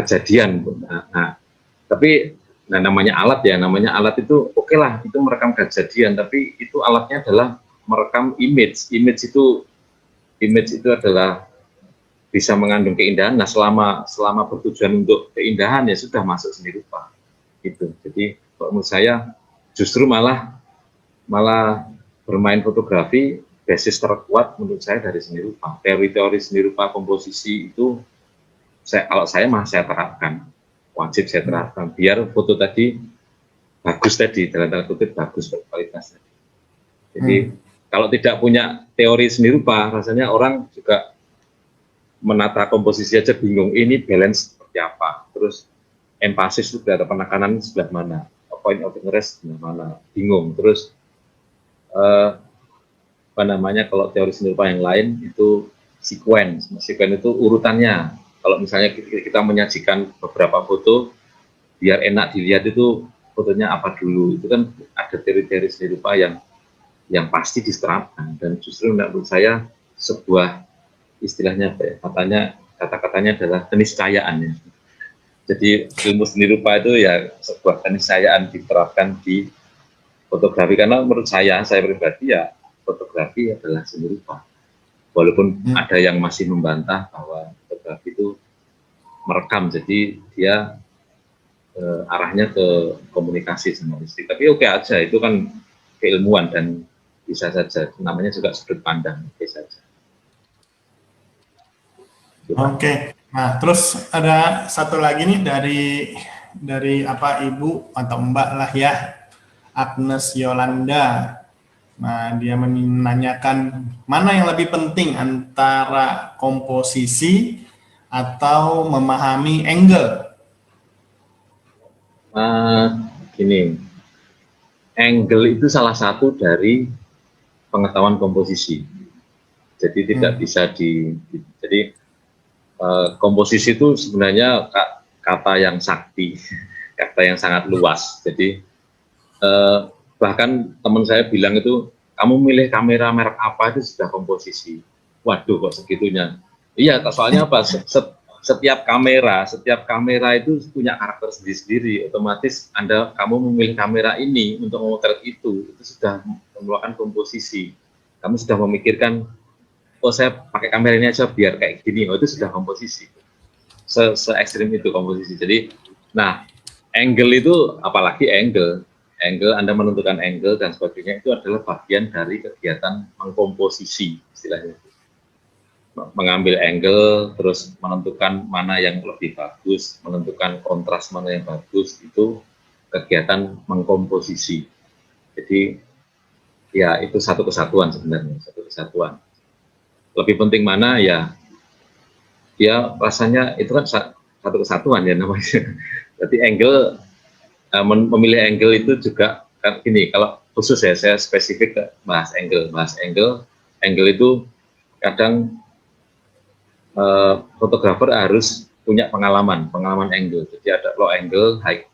kejadian. Nah, tapi Nah, namanya alat itu oke lah, itu merekam kejadian, tapi itu alatnya adalah merekam image. Image itu adalah bisa mengandung keindahan. Nah, selama bertujuan untuk keindahan ya sudah masuk seni rupa. Gitu. Jadi kalau menurut saya justru malah bermain fotografi basis terkuat menurut saya dari seni rupa. Teori-teori seni rupa komposisi itu kalau saya terapkan, wajib saya terapkan biar foto tadi bagus tadi, dalam tanda kutip bagus berkualitas tadi. Jadi kalau tidak punya teori seni rupa, rasanya orang juga menata komposisi aja bingung, ini balance seperti apa, terus emphasis itu atau penekanan sebelah mana, point of interest sebelah mana, bingung. Terus kalau teori seni rupa yang lain itu sequence itu urutannya. Kalau misalnya kita menyajikan beberapa foto, biar enak dilihat itu fotonya apa dulu, itu kan ada teori-teori seni rupa yang pasti diterapkan. Dan justru menurut saya sebuah istilahnya kata-katanya adalah keniscayaan ya. Jadi ilmu seni rupa itu ya sebuah keniscayaan diterapkan di fotografi, karena menurut saya pribadi ya fotografi adalah seni rupa. Walaupun ada yang masih membantah bahwa fotografi itu merekam, jadi dia arahnya ke komunikasi jurnalistik. Tapi oke aja, itu kan keilmuan dan bisa saja, namanya juga sudut pandang, oke saja. Oke, nah terus ada satu lagi nih dari Ibu atau Mbak lah ya, Agnes Yolanda. Nah, dia menanyakan mana yang lebih penting antara komposisi atau memahami angle. Gini, angle itu salah satu dari pengetahuan komposisi. Jadi tidak bisa jadi komposisi itu sebenarnya kata yang sakti, kata yang sangat luas. Jadi bahkan teman saya bilang itu, kamu milih kamera merek apa itu sudah komposisi. Waduh, kok segitunya? Iya, soalnya apa? Setiap kamera itu punya karakter sendiri-sendiri. Otomatis kamu memilih kamera ini untuk memotret itu sudah merupakan komposisi. Kamu sudah memikirkan, oh saya pakai kamera ini aja biar kayak gini, oh itu sudah komposisi. Se-ekstrim itu komposisi. Jadi, nah, angle itu, apalagi angle Anda menentukan angle dan sebagainya, itu adalah bagian dari kegiatan mengkomposisi, istilahnya. Mengambil angle, terus menentukan mana yang lebih bagus, menentukan kontras mana yang bagus, itu kegiatan mengkomposisi. Jadi, ya itu satu kesatuan sebenarnya, satu kesatuan. Lebih penting mana ya rasanya itu kan satu kesatuan ya namanya. Berarti angle, memilih angle itu juga kan gini, kalau khusus ya saya spesifik ke bahas angle itu kadang fotografer harus punya pengalaman angle. Jadi ada low angle, high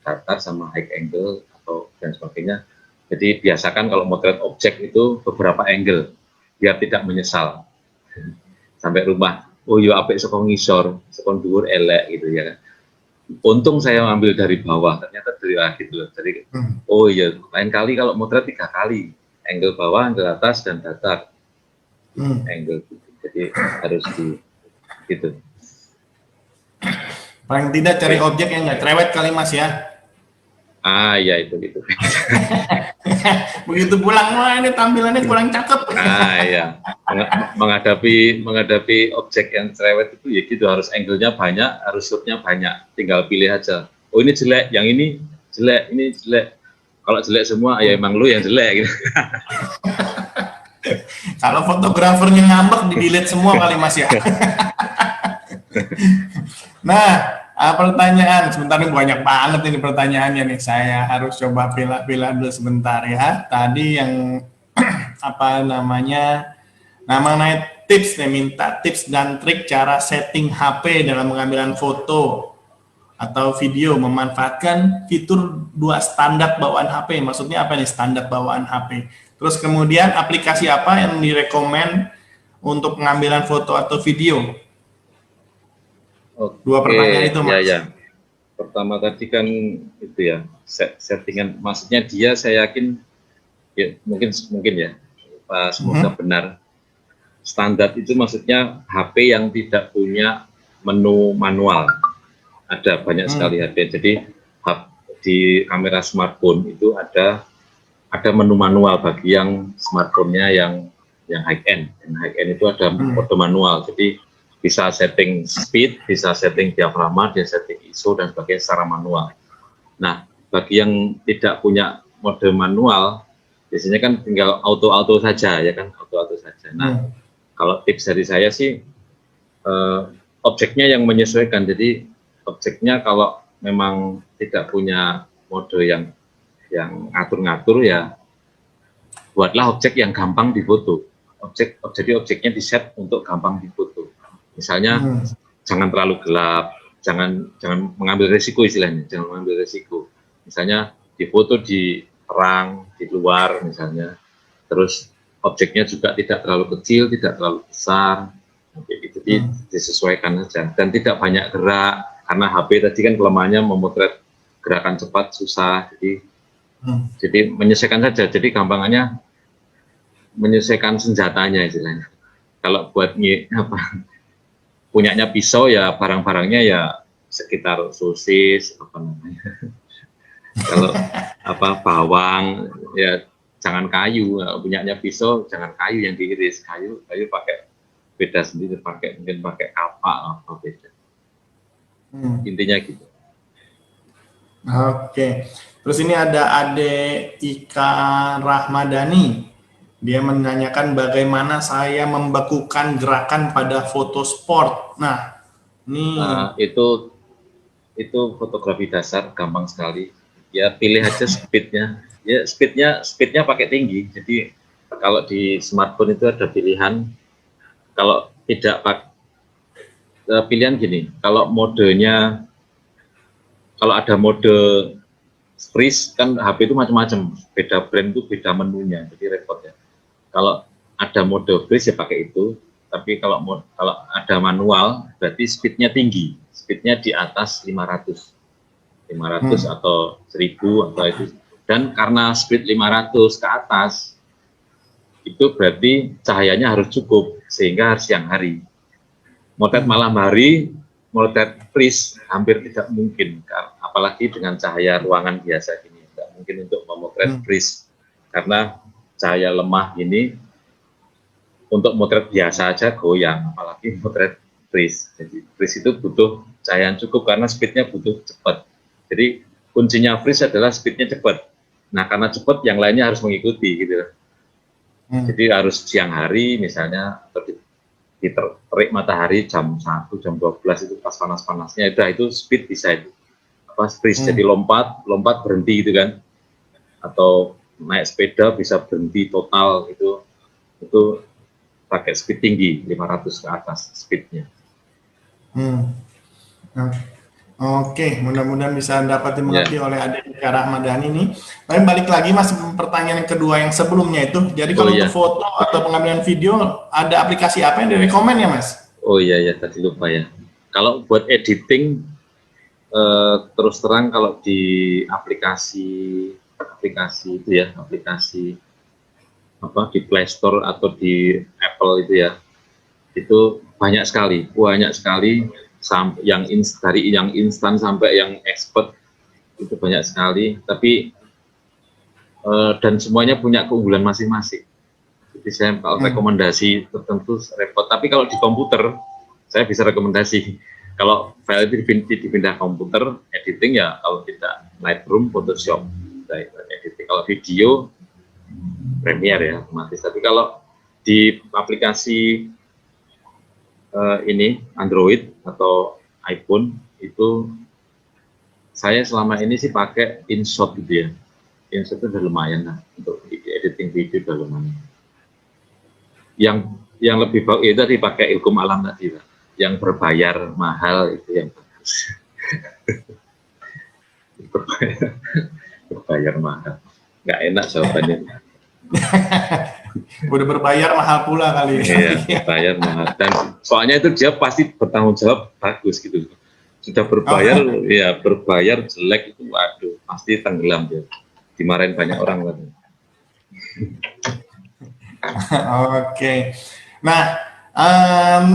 datar sama high angle atau dan sebagainya. Jadi biasakan kalau motret objek itu beberapa angle biar tidak menyesal sampai rumah. Oh iya, apik saka ngisor, saka dhuwur elek gitu ya kan. Untung saya ambil dari bawah, ternyata dari gitu loh. Jadi oh iya, lain kali kalau motret 3 kali, angle bawah, angle atas dan datar. Angle gitu. Jadi harus gitu. Paling tidak cari objek yang nggak cerewet kali Mas ya. Ya itu gitu. Begitu pulang, wah ini tampilannya kurang cakep. Ya. Menghadapi objek yang cerewet itu ya gitu, harus angle-nya banyak, harus shoot-nya banyak. Tinggal pilih aja. Oh ini jelek, yang ini jelek, ini jelek. Kalau jelek semua ya emang lu yang jelek gitu. Kalau fotografernya ngambek, di-delete semua kali Mas ya. Nah, pertanyaan sebentar ini banyak banget ini pertanyaannya nih. Saya harus coba pilih dulu sebentar ya. Tadi yang namanya tips nih, minta tips dan trik cara setting HP dalam pengambilan foto atau video memanfaatkan fitur 2 standar bawaan HP. Maksudnya apa nih standar bawaan HP? Terus kemudian aplikasi apa yang direkomend untuk pengambilan foto atau video? Oke, 2 pertanyaan itu Mas. Ya. pertama tadi kan itu ya settingan, maksudnya dia saya yakin ya mungkin ya Pak, semoga benar. Standar itu maksudnya HP yang tidak punya menu manual. Ada banyak sekali HP. Jadi di kamera smartphone itu ada menu manual bagi yang smartphone-nya yang high end. Yang high end itu ada mode manual. Jadi bisa setting speed, bisa setting diafragma, bisa setting ISO dan sebagainya secara manual. Nah, bagi yang tidak punya mode manual, biasanya kan tinggal auto saja, ya kan, auto saja. Nah, kalau tips dari saya sih, objeknya yang menyesuaikan. Jadi objeknya kalau memang tidak punya mode yang ngatur-ngatur, ya buatlah objek yang gampang difoto. Jadi objeknya di set untuk gampang difoto. Misalnya jangan terlalu gelap, jangan mengambil resiko istilahnya, jangan mengambil resiko. Misalnya difoto di terang, di luar misalnya, terus objeknya juga tidak terlalu kecil, tidak terlalu besar, gitu. Disesuaikan saja dan tidak banyak gerak, karena HP tadi kan kelemahannya memotret gerakan cepat susah, jadi menyesuaikan saja. Jadi gampangannya menyesuaikan senjatanya istilahnya. Kalau buat punyanya pisau ya barang-barangnya ya sekitar sosis apa namanya. Kalau bawang ya jangan kayu, punyanya pisau jangan kayu yang diiris, kayu pakai beda sendiri, mungkin pakai kapak apa beda. Intinya gitu. Oke. Terus ini ada Ade Ika Rahmadani. Dia menanyakan bagaimana saya membekukan gerakan pada foto sport. Nah, ini itu fotografi dasar gampang sekali. Ya pilih aja speednya. Ya speednya pakai tinggi. Jadi kalau di smartphone itu ada pilihan. Kalau tidak pilihan gini. Kalau modenya, kalau ada mode freeze kan HP itu macam-macam. Beda brand itu beda menunya. Jadi repot ya. Kalau ada mode freeze ya pakai itu, tapi kalau ada manual berarti speednya tinggi, speednya di atas 500 atau 1000 atau itu. Dan karena speed 500 ke atas, itu berarti cahayanya harus cukup, sehingga harus siang hari. Motret malam hari, motret freeze hampir tidak mungkin, apalagi dengan cahaya ruangan biasa gini, tidak mungkin untuk memotret freeze, karena cahaya lemah ini untuk motret biasa aja goyang, apalagi motret freeze. Jadi freeze itu butuh cahaya yang cukup karena speednya butuh cepat. Jadi kuncinya freeze adalah speednya cepat. Nah karena cepat yang lainnya harus mengikuti gitu. Jadi harus siang hari misalnya, atau terik matahari jam 1, jam 12 itu pas panas-panasnya, itu speed bisa itu freeze. Jadi lompat berhenti gitu kan, atau naik sepeda bisa berhenti total, itu pakai speed tinggi 500 ke atas speednya. Oke, mudah-mudahan bisa dapat dimengerti oleh Ade Ika Rahmadani ini. Tapi balik lagi Mas, pertanyaan yang kedua yang sebelumnya itu. Jadi kalau untuk foto atau pengambilan video ada aplikasi apa yang direkomend ya Mas? Oh iya tadi lupa ya. Kalau buat editing terus terang kalau di aplikasi itu ya, aplikasi di Play Store atau di Apple itu ya, itu banyak sekali dari yang instan sampai yang expert, itu banyak sekali. Tapi dan semuanya punya keunggulan masing-masing. Jadi saya kalau rekomendasi tertentu repot. Tapi kalau di komputer saya bisa rekomendasi. Kalau file itu dipindah komputer, editing ya kalau tidak Lightroom, Photoshop, editing. Kalau video Premiere ya otomatis. Tapi kalau di aplikasi ini Android atau iPhone itu saya selama ini sih pakai InShot gitu ya. InShot itu udah lumayan lah untuk editing video, udah lumayan. Yang lebih bagus itu tadi pakai Ilkom Alam tadi lah. Yang berbayar mahal itu yang bagus. berbayar mahal, nggak enak jawabannya. Udah berbayar mahal pula kali ya. Iya, berbayar mahal. Dan soalnya itu dia pasti bertanggung jawab bagus gitu. Sudah berbayar, ya berbayar jelek itu, waduh, pasti tenggelam dia. Dimarahin banyak orang kan. Oke. Nah,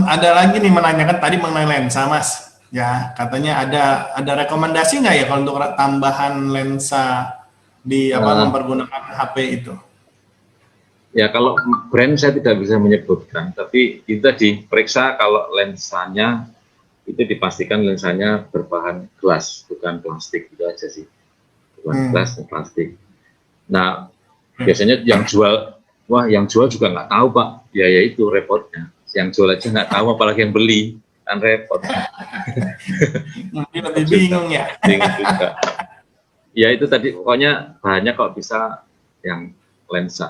ada lagi nih menanyakan tadi mengenai lensa, Mas. Ya, katanya ada rekomendasi nggak ya kalau untuk tambahan lensa di apa Eh, mempergunakan HP itu? Ya kalau brand saya tidak bisa menyebutkan, tapi itu tadi periksa kalau lensanya itu dipastikan lensanya berbahan gelas, bukan plastik, itu aja sih. Bukan gelas dan plastik. Nah, biasanya yang jual, wah yang jual juga nggak tahu Pak, ya itu repotnya. Yang jual aja nggak tahu, apalagi yang beli, kan repot. Mungkin lebih bingung ya. Bingung juga. Ya itu tadi, pokoknya bahannya kalau bisa yang glass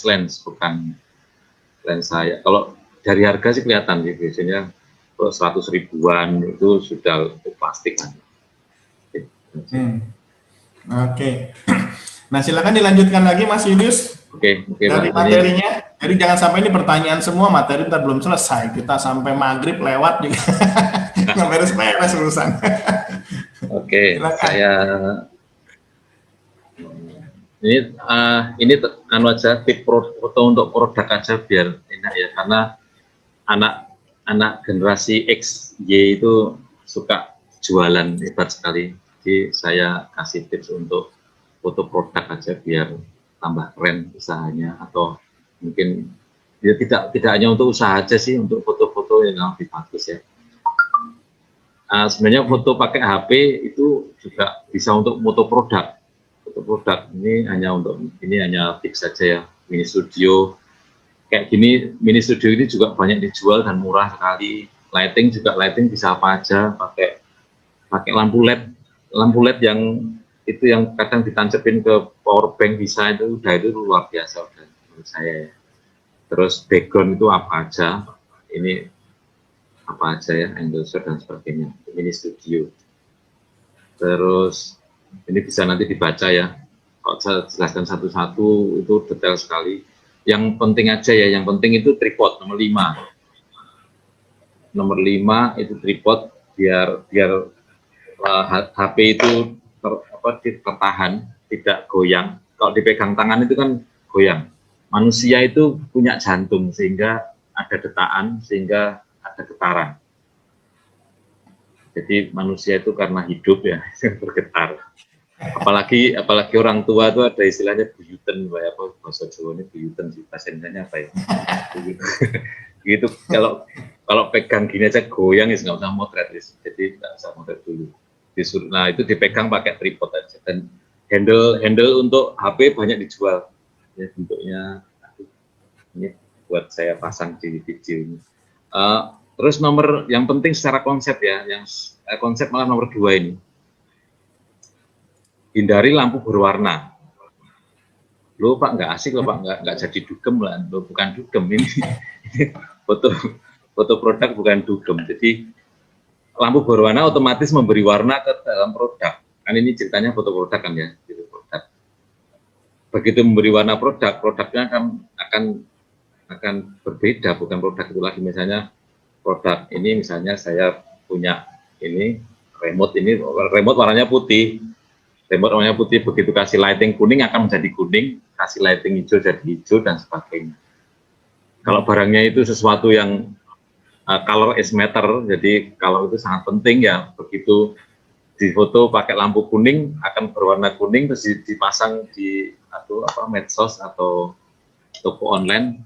lens, bukan lensa ya. Kalau dari harga sih kelihatan sih, biasanya kalau 100 ribuan itu sudah untuk plastik kan. Oke. Nah, silakan dilanjutkan lagi Mas Yunus Oke, dari Pak. materinya. Jadi jangan sampai ini pertanyaan semua, materi ntar belum selesai. Kita sampai maghrib lewat juga. Nggak beres-beres urusan. Oke, Silakan. saya ini anu aja tip foto untuk produk aja biar enak ya, karena anak generasi X Y itu suka jualan hebat sekali. Jadi saya kasih tips untuk foto produk aja biar tambah keren usahanya, atau mungkin ya tidak hanya untuk usaha aja sih, untuk foto-foto yang lebih bagus ya. Sebenarnya foto pakai HP itu juga bisa untuk foto produk. Foto produk ini hanya tips saja ya. Mini studio kayak gini, mini studio ini juga banyak dijual dan murah sekali. Lighting bisa apa aja, pakai lampu LED yang itu yang kadang ditancepin ke power bank bisa, itu luar biasa udah menurut saya ya. Terus background itu apa aja, ini apa aja ya, angle shot dan sebagainya, mini studio. Terus ini bisa nanti dibaca ya, kalau saya jelaskan satu-satu itu detail sekali. Yang penting aja ya, yang penting itu tripod nomor 5 itu tripod, biar HP itu tertahan, tidak goyang. Kalau dipegang tangan itu kan goyang. Manusia itu punya jantung, sehingga ada detaan, sehingga ada getaran. Jadi manusia itu karena hidup ya bergetar. Apalagi orang tua itu ada istilahnya buyuten, apa bahasa Jawa ini buyuten sih, bahasanya apa ya? Gitu. Kalau pegang gini aja goyang ya nggak usah motret, jadi nggak usah motret dulu. Nah itu dipegang pakai tripod aja, dan handle untuk HP banyak dijual. Ya bentuknya ini buat saya pasang di video ini. Terus yang penting secara konsep ya, yang konsep malah nomor 2 ini. Hindari lampu berwarna. Lo Pak nggak asik loh Pak, nggak jadi dugem lah, lo bukan dugem ini. foto produk bukan dugem. Jadi lampu berwarna otomatis memberi warna ke dalam produk. Kan ini ceritanya foto produk kan ya, gitu, produk. Begitu memberi warna produknya akan berbeda, bukan produk itu lagi. Misalnya produk ini, misalnya saya punya ini remote warnanya putih. Remote warnanya putih, begitu kasih lighting kuning akan menjadi kuning, kasih lighting hijau jadi hijau dan sebagainya. Kalau barangnya itu sesuatu yang color is matter, jadi kalau itu sangat penting ya, begitu difoto pakai lampu kuning akan berwarna kuning, terus dipasang di medsos atau toko online.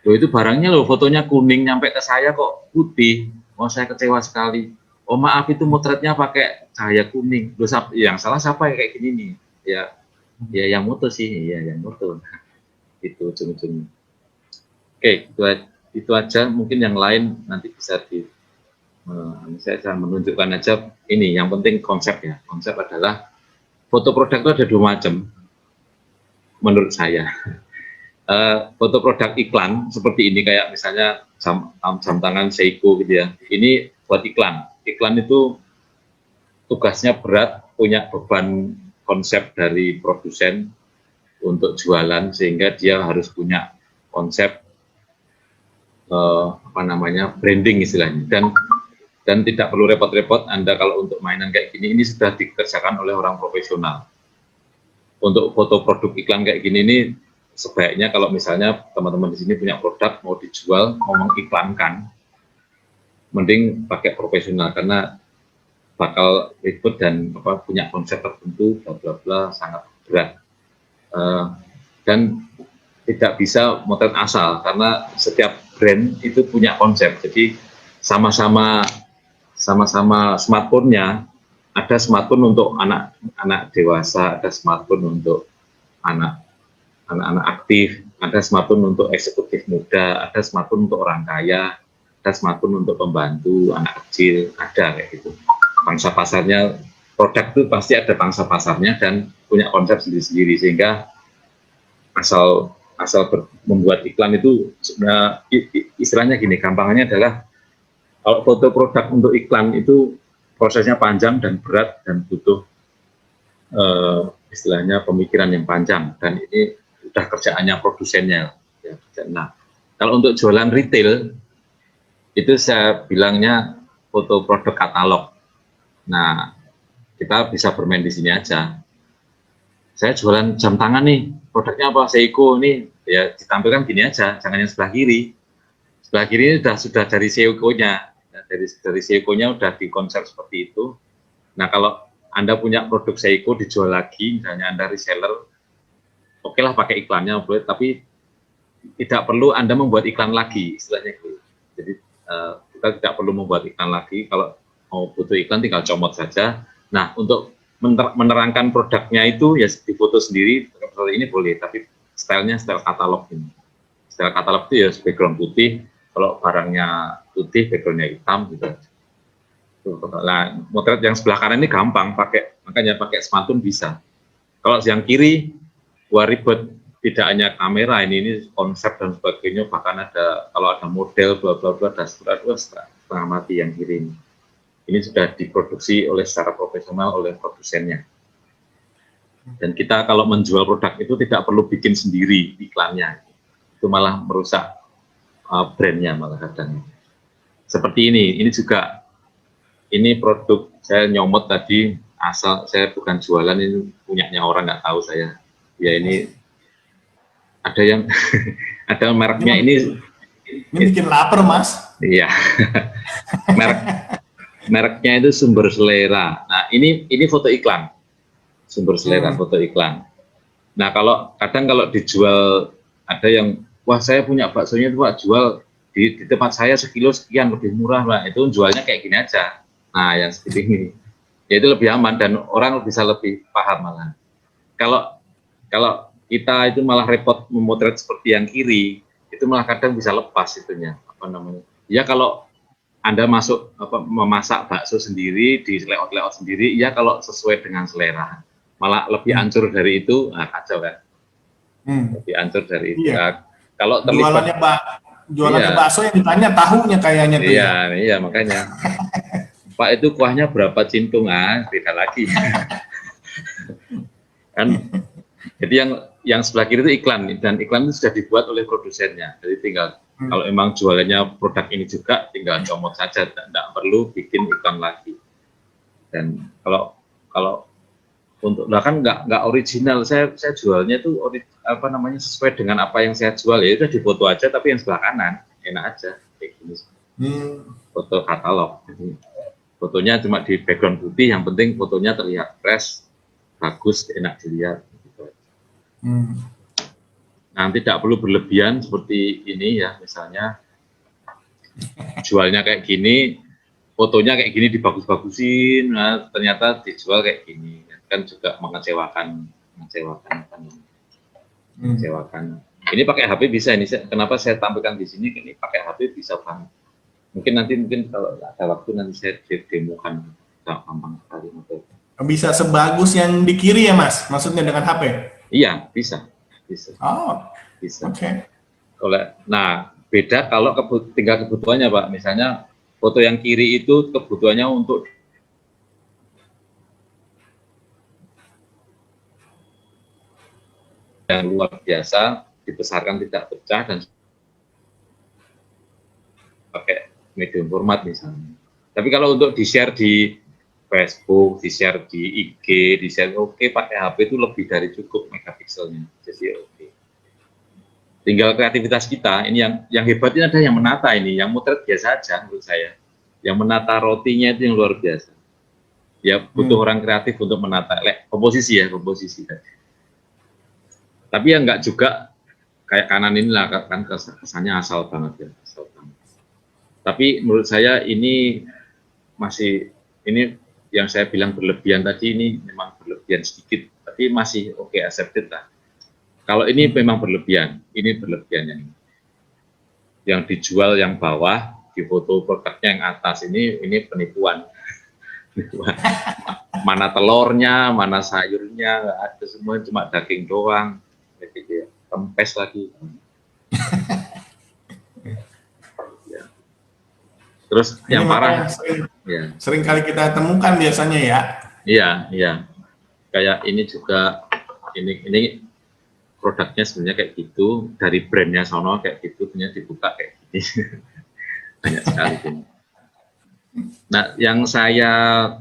Loh itu barangnya loh fotonya kuning, nyampe ke saya kok putih, saya kecewa sekali. Oh maaf, itu motretnya pakai cahaya kuning. Loh yang salah siapa ya kayak gini nih? Ya yang moto sih, ya yang moto. Itu ujung-ujungnya. Oke, itu aja. Mungkin yang lain nanti bisa saya menunjukkan aja. Ini yang penting konsep ya. Konsep adalah foto produk itu ada 2 macam menurut saya. Foto produk iklan seperti ini, kayak misalnya jam tangan Seiko gitu ya. Ini buat iklan. Iklan itu tugasnya berat, punya beban konsep dari produsen untuk jualan, sehingga dia harus punya konsep branding istilahnya, Dan tidak perlu repot-repot Anda kalau untuk mainan kayak gini, ini sudah dikerjakan oleh orang profesional. Untuk foto produk iklan kayak gini ini sebaiknya kalau misalnya teman-teman di sini punya produk mau dijual, mau mengiklankan, mending pakai profesional karena bakal ribet dan punya konsep tertentu, bla bla bla, sangat berat. Dan tidak bisa motret asal karena setiap brand itu punya konsep. Jadi sama-sama smartphone-nya, ada smartphone untuk anak dewasa, ada smartphone untuk anak-anak aktif, ada smartphone untuk eksekutif muda, ada smartphone untuk orang kaya, ada smartphone untuk pembantu, anak kecil, ada kayak gitu. Pangsa pasarnya, produk itu pasti ada pangsa pasarnya dan punya konsep sendiri-sendiri, sehingga asal membuat iklan itu sebenarnya istilahnya gini, gampangannya adalah kalau foto produk untuk iklan itu prosesnya panjang dan berat dan butuh istilahnya pemikiran yang panjang, dan ini udah kerjaannya produsennya. Ya. Nah, kalau untuk jualan retail itu saya bilangnya foto produk katalog. Nah, kita bisa bermain di sini aja. Saya jualan jam tangan nih, produknya apa? Seiko nih, ya ditampilkan gini aja, jangan yang sebelah kiri. Sebelah kiri ini sudah dari Seiko-nya, ya, dari Seiko-nya udah dikonsep seperti itu. Nah, kalau Anda punya produk Seiko dijual lagi, misalnya Anda reseller, oke lah pakai iklannya, boleh, tapi tidak perlu Anda membuat iklan lagi, istilahnya gitu. Jadi kita tidak perlu membuat iklan lagi, kalau mau butuh iklan tinggal comot saja. Nah, untuk menerangkan produknya itu ya di foto sendiri, seperti ini boleh, tapi stylenya style katalog ini. Style katalog itu ya background putih, kalau barangnya putih, backgroundnya hitam gitu. Nah, motret yang sebelah kanan ini gampang, makanya pakai smartphone bisa. Kalau yang kiri, wah ribet, tidak hanya kamera, ini konsep dan sebagainya, bahkan ada kalau ada model, bla bla bla, dashboard, setengah mati yang kiri ini. Ini sudah diproduksi oleh secara profesional oleh produsennya. Dan kita kalau menjual produk itu tidak perlu bikin sendiri iklannya, itu malah merusak brandnya malah kadang. Seperti ini juga, ini produk saya nyomot tadi, asal saya bukan jualan, ini punyanya orang, nggak tahu saya. Ya ini ada yang ada mereknya ini bikin lapar, Mas. Iya. Mereknya itu Sumber Selera. Nah, ini foto iklan. Sumber Selera, foto iklan. Nah, kadang kalau dijual, ada yang, wah saya punya baksonya itu Pak, jual di tempat saya sekilo sekian, lebih murah Pak. Itu jualnya kayak gini aja. Nah, yang seperti ini. Ya itu lebih aman dan orang bisa lebih paham malah. Kalau kita itu malah repot memotret seperti yang kiri, itu malah kadang bisa lepas itunya, ya kalau Anda memasak bakso sendiri, di layout sendiri, ya kalau sesuai dengan selera, malah lebih ancur dari itu, kacau kan, lebih ancur dari itu. Iya. Kalau terlibat jualannya bakso yang ditanya tahunya kayaknya tuh. Iya, makanya Pak itu kuahnya berapa cintung, beda lagi. Kan, jadi yang sebelah kiri itu iklan, dan iklan itu sudah dibuat oleh produsennya. Jadi tinggal kalau emang jualannya produk ini juga, tinggal comot saja, tidak perlu bikin iklan lagi. Dan kalau untuk bahkan nggak original, saya jualnya itu sesuai dengan apa yang saya jual, ya udah difoto aja, tapi yang sebelah kanan enak aja kayak gini. Foto katalog. Jadi, fotonya cuma di background putih, yang penting fotonya terlihat fresh, bagus, enak dilihat. Nah, tidak perlu berlebihan seperti ini ya, misalnya jualnya kayak gini, fotonya kayak gini dibagus-bagusin, nah, ternyata dijual kayak gini, kan juga mengecewakan. Ini pakai HP bisa, ini kenapa saya tampilkan di sini, ini pakai HP bisa banget. Mungkin kalau ada waktu nanti saya demokan, gampang sekali. Bisa sebagus yang di kiri ya Mas, maksudnya dengan HP? Iya, bisa. Oh, bisa. Oke. Nah, beda kalau tinggal kebutuhannya Pak. Misalnya foto yang kiri itu kebutuhannya untuk yang luar biasa, dibesarkan tidak pecah dan pakai medium format misalnya. Tapi kalau untuk di-share di Facebook, di-share di IG, di-share oke, pakai HP itu lebih dari cukup megapikselnya. Jadi oke. Tinggal kreativitas kita. Ini yang hebat ini ada yang menata ini, yang motret biasa aja menurut saya. Yang menata rotinya itu yang luar biasa. Ya butuh orang kreatif untuk menata komposisi ya, komposisi. Tapi ya enggak juga kayak kanan inilah kan kesannya asal banget ya, asal banget. Tapi menurut saya ini masih, ini yang saya bilang berlebihan tadi ini memang berlebihan sedikit, tapi masih oke, accepted lah. Kalau ini memang berlebihan, ini berlebihan yang dijual yang bawah, di foto produknya yang atas ini penipuan. Mana telurnya, mana sayurnya, nggak ada, semua cuma daging doang, gitu ya. Kempes lagi. Ya. Terus Ini yang parah, sering kali kita temukan biasanya ya. Iya. Kayak ini juga, ini produknya sebenarnya kayak gitu, dari brandnya sono kayak gitu, punya dibuka kayak gini. Banyak sekali ini. Nah, yang saya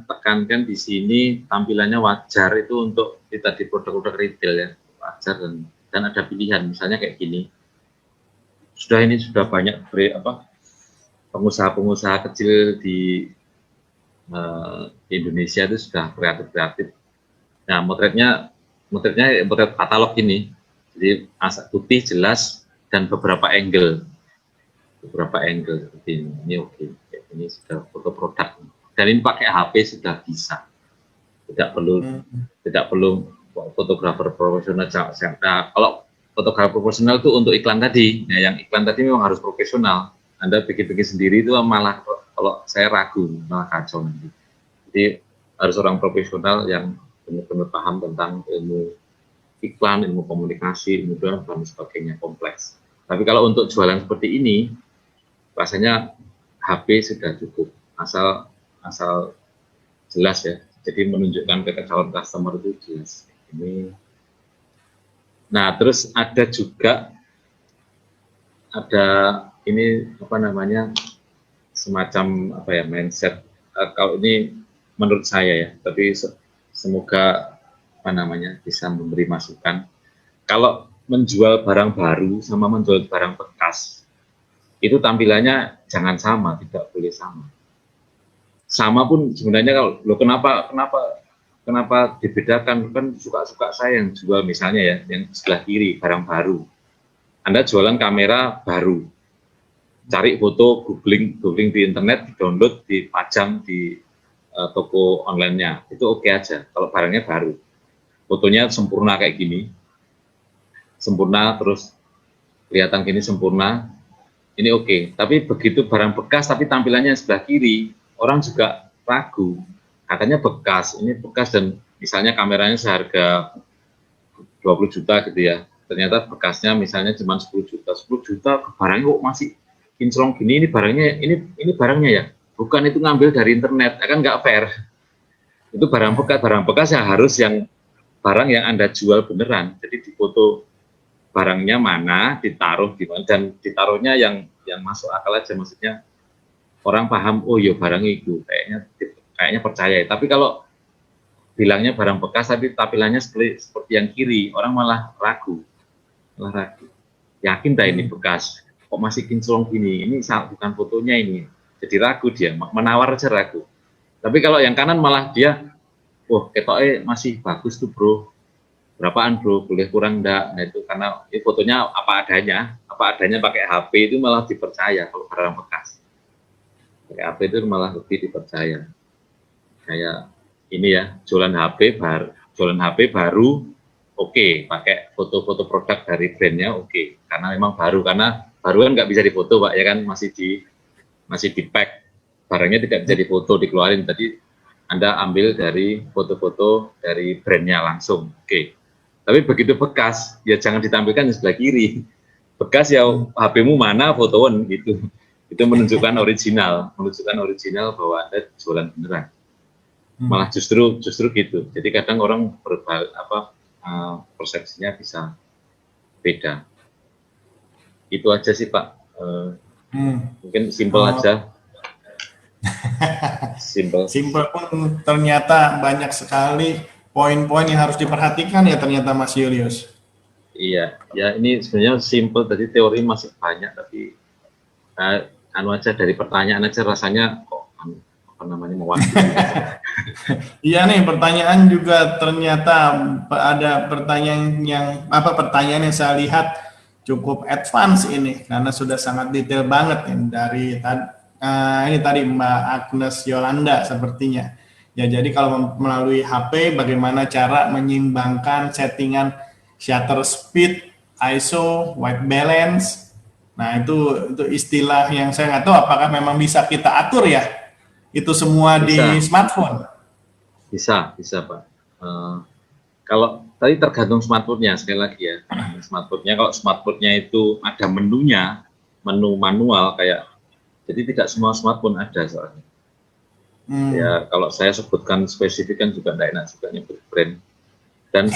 tekankan di sini tampilannya wajar itu untuk kita di produk-produk retail ya, wajar dan ada pilihan, misalnya kayak gini. Ini sudah banyak pengusaha-pengusaha kecil di Indonesia itu sudah kreatif. Nah, motret katalog ini, jadi putih jelas dan beberapa angle seperti ini. Ini oke. Ini sudah foto produk dan ini pakai HP sudah bisa, tidak perlu fotografer profesional. Nah, kalau fotografer profesional itu untuk iklan tadi, nah yang iklan tadi memang harus profesional. Anda bikin sendiri itu malah, kalau saya ragu, malah kacau nanti. Jadi harus orang profesional yang benar-benar paham tentang ilmu iklan, ilmu komunikasi, ilmu dan sebagainya, kompleks. Tapi kalau untuk jualan seperti ini, rasanya HP sudah cukup, asal jelas ya. Jadi menunjukkan kekecauan customer itu jelas. Nah, terus ada juga ini semacam mindset. Kalau ini menurut saya ya, tapi semoga bisa memberi masukan. Kalau menjual barang baru sama menjual barang bekas, itu tampilannya jangan sama, tidak boleh sama. Sama pun sebenarnya kalau kenapa dibedakan, kan suka-suka saya yang jual misalnya ya, yang sebelah kiri barang baru. Anda jualan kamera baru, cari foto, googling di internet, download, dipajang di toko online-nya, itu oke aja. Kalau barangnya baru, fotonya sempurna kayak gini, sempurna terus kelihatan gini sempurna. Ini oke, tapi begitu barang bekas tapi tampilannya sebelah kiri, orang juga ragu. Katanya bekas, ini bekas dan misalnya kameranya seharga 20 juta gitu ya. Ternyata bekasnya misalnya cuma 10 juta. 10 juta barangnya kok masih kinclong gini, ini barangnya ya. Bukan, itu ngambil dari internet, kan nggak fair. Itu barang bekas ya harus yang barang yang Anda jual beneran. Jadi difoto barangnya mana, ditaruh di mana, dan ditaruhnya yang masuk akal aja, maksudnya orang paham, oh iya barangnya itu, kayaknya percaya. Tapi kalau bilangnya barang bekas tapi tampilannya seperti yang kiri, orang malah ragu. Yakin dah ini bekas, kok masih kinclong gini, ini bukan fotonya ini. Jadi ragu dia, menawar aja ragu. Tapi kalau yang kanan malah dia, ketoknya masih bagus tuh bro, berapaan bro, boleh kurang enggak? Nah itu karena ini fotonya apa adanya pakai HP itu malah dipercaya kalau barang bekas. Pakai HP itu malah lebih dipercaya. Kayak ini ya, jualan HP baru, oke, pakai foto-foto produk dari brandnya oke, karena memang baru kan nggak bisa difoto Pak, ya kan, masih di pack, barangnya tidak bisa difoto, dikeluarin. Tadi Anda ambil dari foto-foto dari brandnya langsung, oke. Tapi begitu bekas, ya jangan ditampilkan di sebelah kiri. Bekas ya HP-mu mana, fotoan gitu. Itu menunjukkan original bahwa Anda jualan beneran. Malah justru gitu. Jadi kadang orang persepsinya bisa beda. Itu aja sih Pak. Mungkin simpel aja. Simple. Simple pun ternyata banyak sekali poin-poin yang harus diperhatikan ya ternyata Mas Julius. Iya, ya ini sebenarnya simple, tadi teori masih banyak, tapi anu aja dari pertanyaan aja rasanya kok apa namanya mewakili. Iya nih pertanyaan juga ternyata ada pertanyaan yang saya lihat cukup advance ini karena sudah sangat detail banget ini dari ini tadi Mbak Agnes Yolanda sepertinya. Ya jadi kalau melalui HP bagaimana cara menyeimbangkan settingan shutter speed, ISO, white balance. Nah itu istilah yang saya nggak tahu apakah memang bisa kita atur ya itu semua di Bisa. smartphone. Bisa Pak. Kalau tadi tergantung smartphone-nya, sekali lagi ya. Smartphone-nya, kalau smartphone-nya itu ada menunya, menu manual kayak, jadi tidak semua smartphone ada soalnya. Ya kalau saya sebutkan spesifik kan juga tidak enak juga nyebut brand. Dan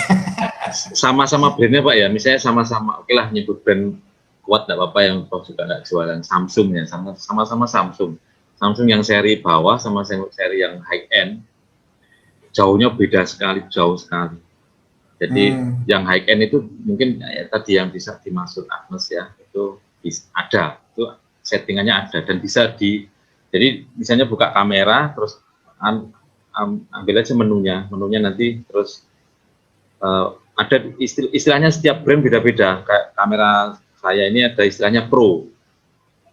sama-sama brandnya Pak ya, misalnya sama-sama, oke lah nyebut brand kuat tidak apa-apa, yang juga tidak jualan. Samsung ya, sama-sama Samsung. Samsung yang seri bawah sama seri yang high end, jauhnya beda sekali, jauh sekali. Jadi yang high end itu mungkin ya, tadi yang bisa dimaksud Agnes ya, itu ada, itu settingannya ada dan bisa jadi misalnya buka kamera terus ambil aja menunya nanti terus ada istilahnya setiap brand beda-beda. Kayak kamera saya ini ada istilahnya Pro.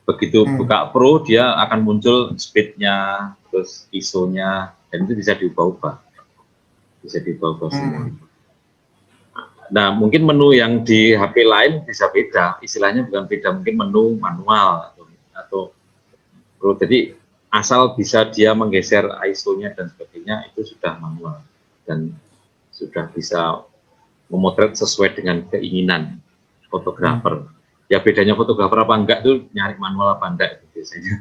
Begitu buka Pro dia akan muncul speednya, terus ISO-nya, dan itu bisa diubah-ubah. Bisa diubah-ubah semua. Nah, mungkin menu yang di HP lain bisa beda, istilahnya bukan beda, mungkin menu manual atau Pro. Jadi asal bisa dia menggeser ISO-nya dan sebagainya itu sudah manual dan sudah bisa memotret sesuai dengan keinginan fotografer. Ya bedanya fotografer apa enggak tuh nyari manual apa enggak itu biasanya.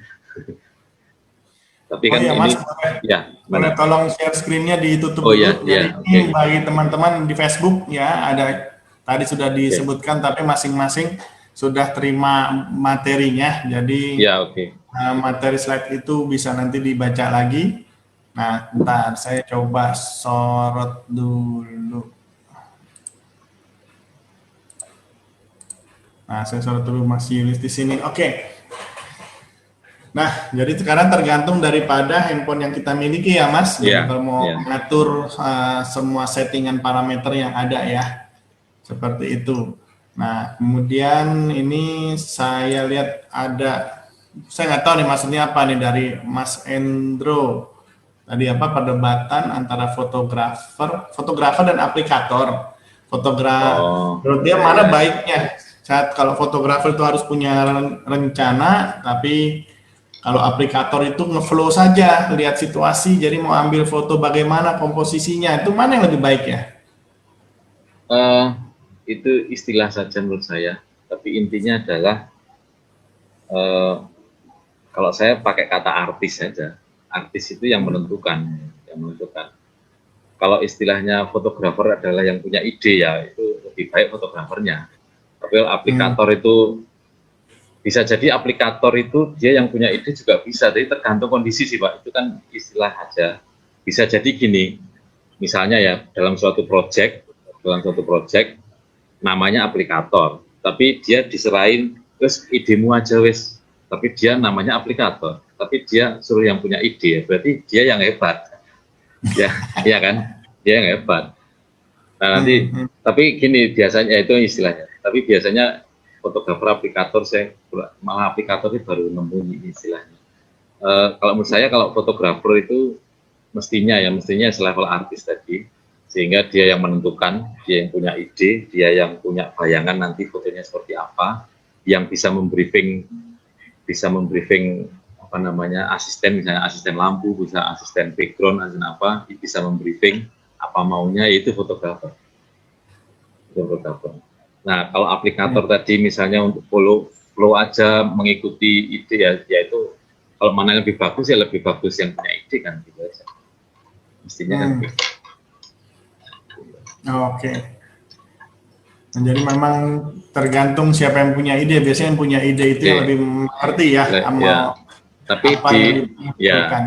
Tapi kan iya, ini Mas, ya boleh tolong share screen-nya ditutup oh, dulu. ya, Jadi ya, ini okay. bagi teman-teman di Facebook ya ada tadi sudah disebutkan tapi masing-masing sudah terima materinya. Jadi ya, okay. Materi slide itu bisa nanti dibaca lagi. Nah, ntar saya coba sorot dulu. Nah, saya sorot dulu Mas Yulis di sini. Oke. Nah, jadi sekarang tergantung daripada handphone yang kita miliki ya, Mas. Jadi kalau mau mengatur semua settingan parameter yang ada ya, seperti itu. Nah, kemudian ini saya lihat ada, saya nggak tahu nih maksudnya apa nih dari Mas Endro. Tadi apa perdebatan antara fotografer dan aplikator. Menurut dia mana baiknya? Saat kalau fotografer itu harus punya rencana, tapi kalau aplikator itu ngeflow saja, lihat situasi, jadi mau ambil foto bagaimana komposisinya, itu mana yang lebih baik ya? Itu istilah saja menurut saya, tapi intinya adalah kalau saya pakai kata artis saja, artis itu yang menentukan. Kalau istilahnya fotografer adalah yang punya ide ya, itu lebih baik fotografernya. Tapi aplikator itu bisa jadi aplikator itu dia yang punya ide juga bisa, jadi tergantung kondisi sih Pak, itu kan istilah aja. Bisa jadi gini, misalnya ya dalam suatu project namanya aplikator, tapi dia diserahin terus idemu aja wes, tapi dia namanya aplikator, tapi dia suruh yang punya ide, berarti dia yang hebat, ya, iya kan, dia yang hebat. Nah nanti, tapi gini biasanya itu istilahnya, tapi biasanya fotografer aplikator malah aplikator itu baru nemu istilahnya. Kalau menurut saya kalau fotografer itu mestinya selevel artis tadi, sehingga dia yang menentukan, dia yang punya ide, dia yang punya bayangan nanti fotonya seperti apa, yang bisa membriefing apa namanya asisten, misalnya asisten lampu, bisa asisten background, asisten apa, bisa membriefing apa maunya, yaitu fotografer. Nah, kalau aplikator tadi misalnya untuk flow aja mengikuti ide ya itu kalau mana yang lebih bagus ya lebih bagus yang punya ide kan gitu aja. Mestinya kan gitu. Oke. Nah, jadi memang tergantung siapa yang punya ide. Biasanya yang punya ide itu yang lebih mengerti ya, Tapi apa yang dibutuhkan.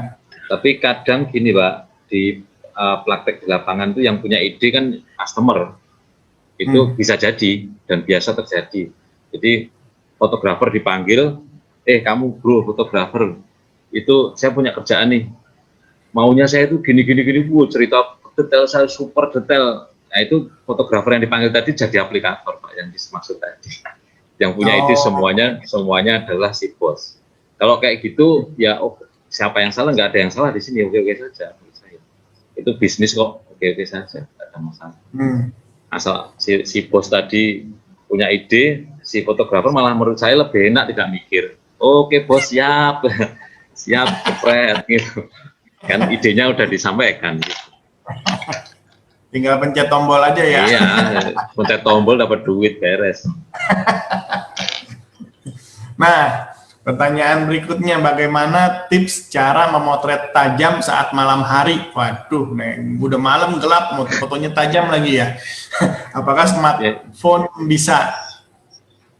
tapi kadang gini Pak, di praktek di lapangan tuh yang punya ide kan customer, itu bisa jadi dan biasa terjadi. Jadi fotografer dipanggil, kamu bro fotografer, itu saya punya kerjaan nih, maunya saya itu gini, cerita detail, saya super detail. Nah itu fotografer yang dipanggil tadi jadi aplikator Pak, yang dimaksud tadi. Yang punya ide semuanya adalah si bos. Kalau kayak gitu ya siapa yang salah, nggak ada yang salah di sini, oke saja menurut saya. Itu bisnis kok, oke saja, nggak ada masalah. Asal si bos tadi punya ide, si fotografer malah menurut saya lebih enak tidak mikir. Oke bos, siap kepret gitu. Kan idenya udah disampaikan gitu. Tinggal pencet tombol aja ya. Iya, pencet tombol dapat duit, beres. Nah, pertanyaan berikutnya, bagaimana tips cara memotret tajam saat malam hari? Waduh, udah malam gelap, fotonya tajam lagi ya. Apakah smartphone bisa?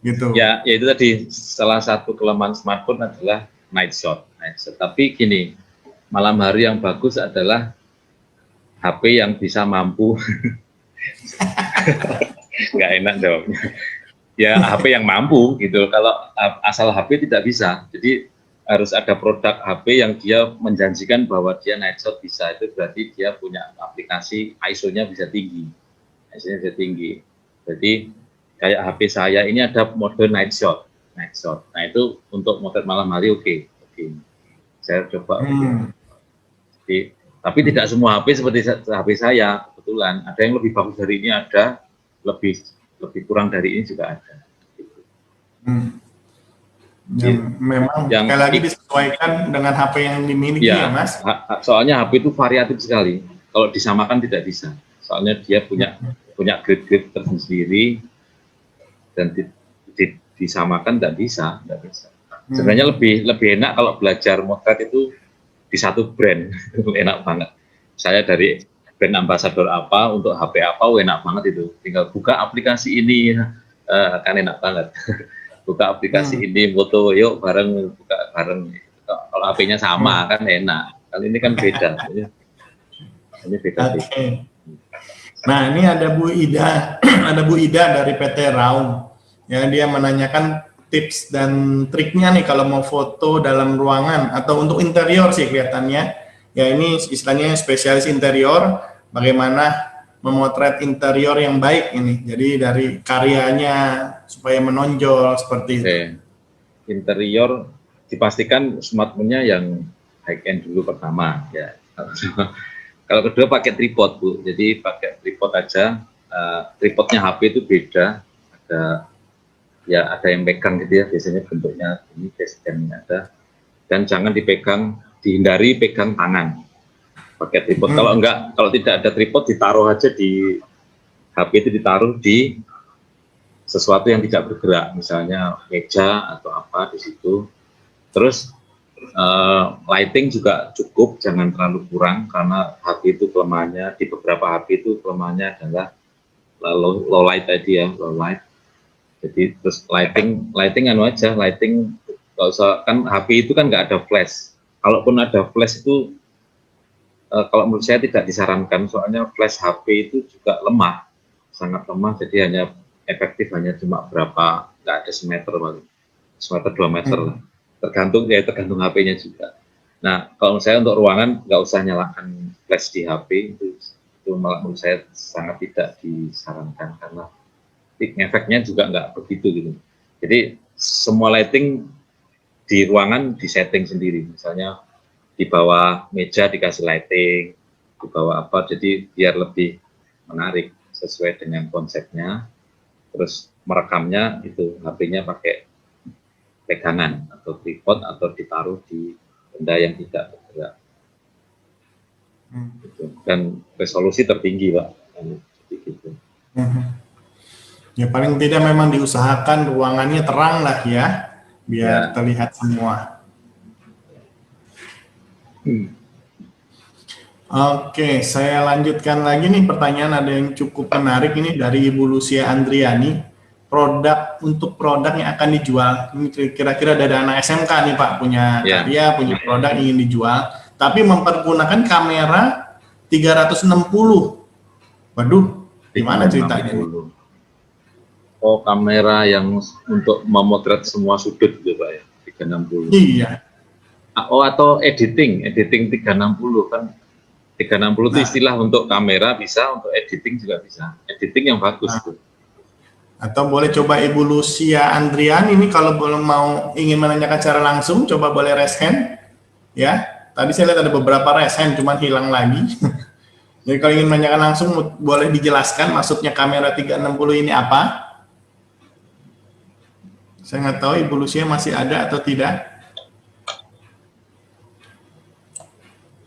Gitu. Ya itu tadi salah satu kelemahan smartphone adalah night shot. Tapi gini, malam hari yang bagus adalah HP yang bisa mampu. Nggak enak jawabnya. Ya HP yang mampu gitu. Kalau asal HP tidak bisa. Jadi harus ada produk HP yang dia menjanjikan bahwa dia night shot bisa. Itu berarti dia punya aplikasi ISO-nya bisa tinggi. ISO-nya bisa tinggi. Jadi kayak HP saya ini ada mode night shot. Nah itu untuk motret malam hari oke. Saya coba. Jadi, tapi tidak semua HP seperti HP saya kebetulan. Ada yang lebih bagus dari ini, ada lebih kurang dari ini juga ada. Memang sekali lagi disesuaikan dengan HP yang dimiliki ya Mas. Soalnya HP itu variatif sekali. Kalau disamakan tidak bisa. Soalnya dia punya grade-grade tersendiri dan disamakan tidak bisa. Sebenarnya lebih enak kalau belajar motret itu di satu brand. Enak banget. Saya dari brand ambassador apa untuk HP apa, enak banget itu. Tinggal buka aplikasi ini, kan enak banget. Buka aplikasi ini, foto, yuk bareng, buka bareng. Kalau HP-nya sama kan enak. Kali ini kan beda. Ini beda. Okay. Nah ini ada Bu Ida dari PT Raung. Ya, dia menanyakan tips dan triknya nih kalau mau foto dalam ruangan atau untuk interior sih kelihatannya. Ya ini istilahnya spesialis interior, bagaimana memotret interior yang baik ini. Jadi dari karyanya supaya menonjol seperti itu. Interior dipastikan smartphone-nya yang high end dulu pertama ya. Kalau kedua pakai tripod Bu. Jadi pakai tripod aja. Tripodnya HP itu beda. Ada yang pegang gitu ya, biasanya bentuknya ini dashcam ada, dan jangan dihindari pegang tangan pakai tripod. Kalau tidak ada tripod, ditaruh aja di HP itu, ditaruh di sesuatu yang tidak bergerak, misalnya meja atau apa di situ. Terus lighting juga cukup, jangan terlalu kurang, karena HP itu kelemahannya, di beberapa HP itu kelemahannya adalah low light tadi ya, low light. Jadi terus lighting nggak usah, kan HP itu kan nggak ada flash. Kalaupun ada flash itu kalau menurut saya tidak disarankan, soalnya flash HP itu juga lemah, sangat lemah. Jadi efektif hanya cuma berapa, nggak ada semeter 2 meter lah. Tergantung HP-nya juga. Nah kalau menurut saya untuk ruangan nggak usah nyalakan flash di HP, itu malah menurut saya sangat tidak disarankan, karena efeknya juga nggak begitu gitu. Jadi semua lighting di ruangan disetting sendiri, misalnya di bawah meja dikasih lighting, di bawah apa, jadi biar lebih menarik sesuai dengan konsepnya. Terus merekamnya itu HP-nya pakai pegangan atau tripod atau ditaruh di benda yang tidak bergerak. Dan resolusi tertinggi Pak. Gitu. Ya paling tidak memang diusahakan ruangannya terang lah ya, biar terlihat semua. Oke, saya lanjutkan lagi nih pertanyaan, ada yang cukup menarik ini dari Ibu Lucia Andriani. produk untuk produk yang akan dijual. Ini kira-kira dari anak SMK nih Pak, punya karya, punya produk ingin dijual, tapi mempergunakan kamera 360. Waduh, gimana ceritanya? Oh, kamera yang untuk memotret semua sudut gitu Pak ya, 360. Iya. Oh, atau editing 360 kan. 360 itu istilah untuk kamera bisa, untuk editing juga bisa. Editing yang bagus tuh. Atau boleh coba Ibu Lucia Andrian ini kalau belum mau ingin menanyakan secara langsung, coba boleh raise hand. Ya, tadi saya lihat ada beberapa raise hand, cuman hilang lagi. Jadi kalau ingin menanyakan langsung, boleh dijelaskan maksudnya kamera 360 ini apa? Saya nggak tahu Ibu Lucia masih ada atau tidak.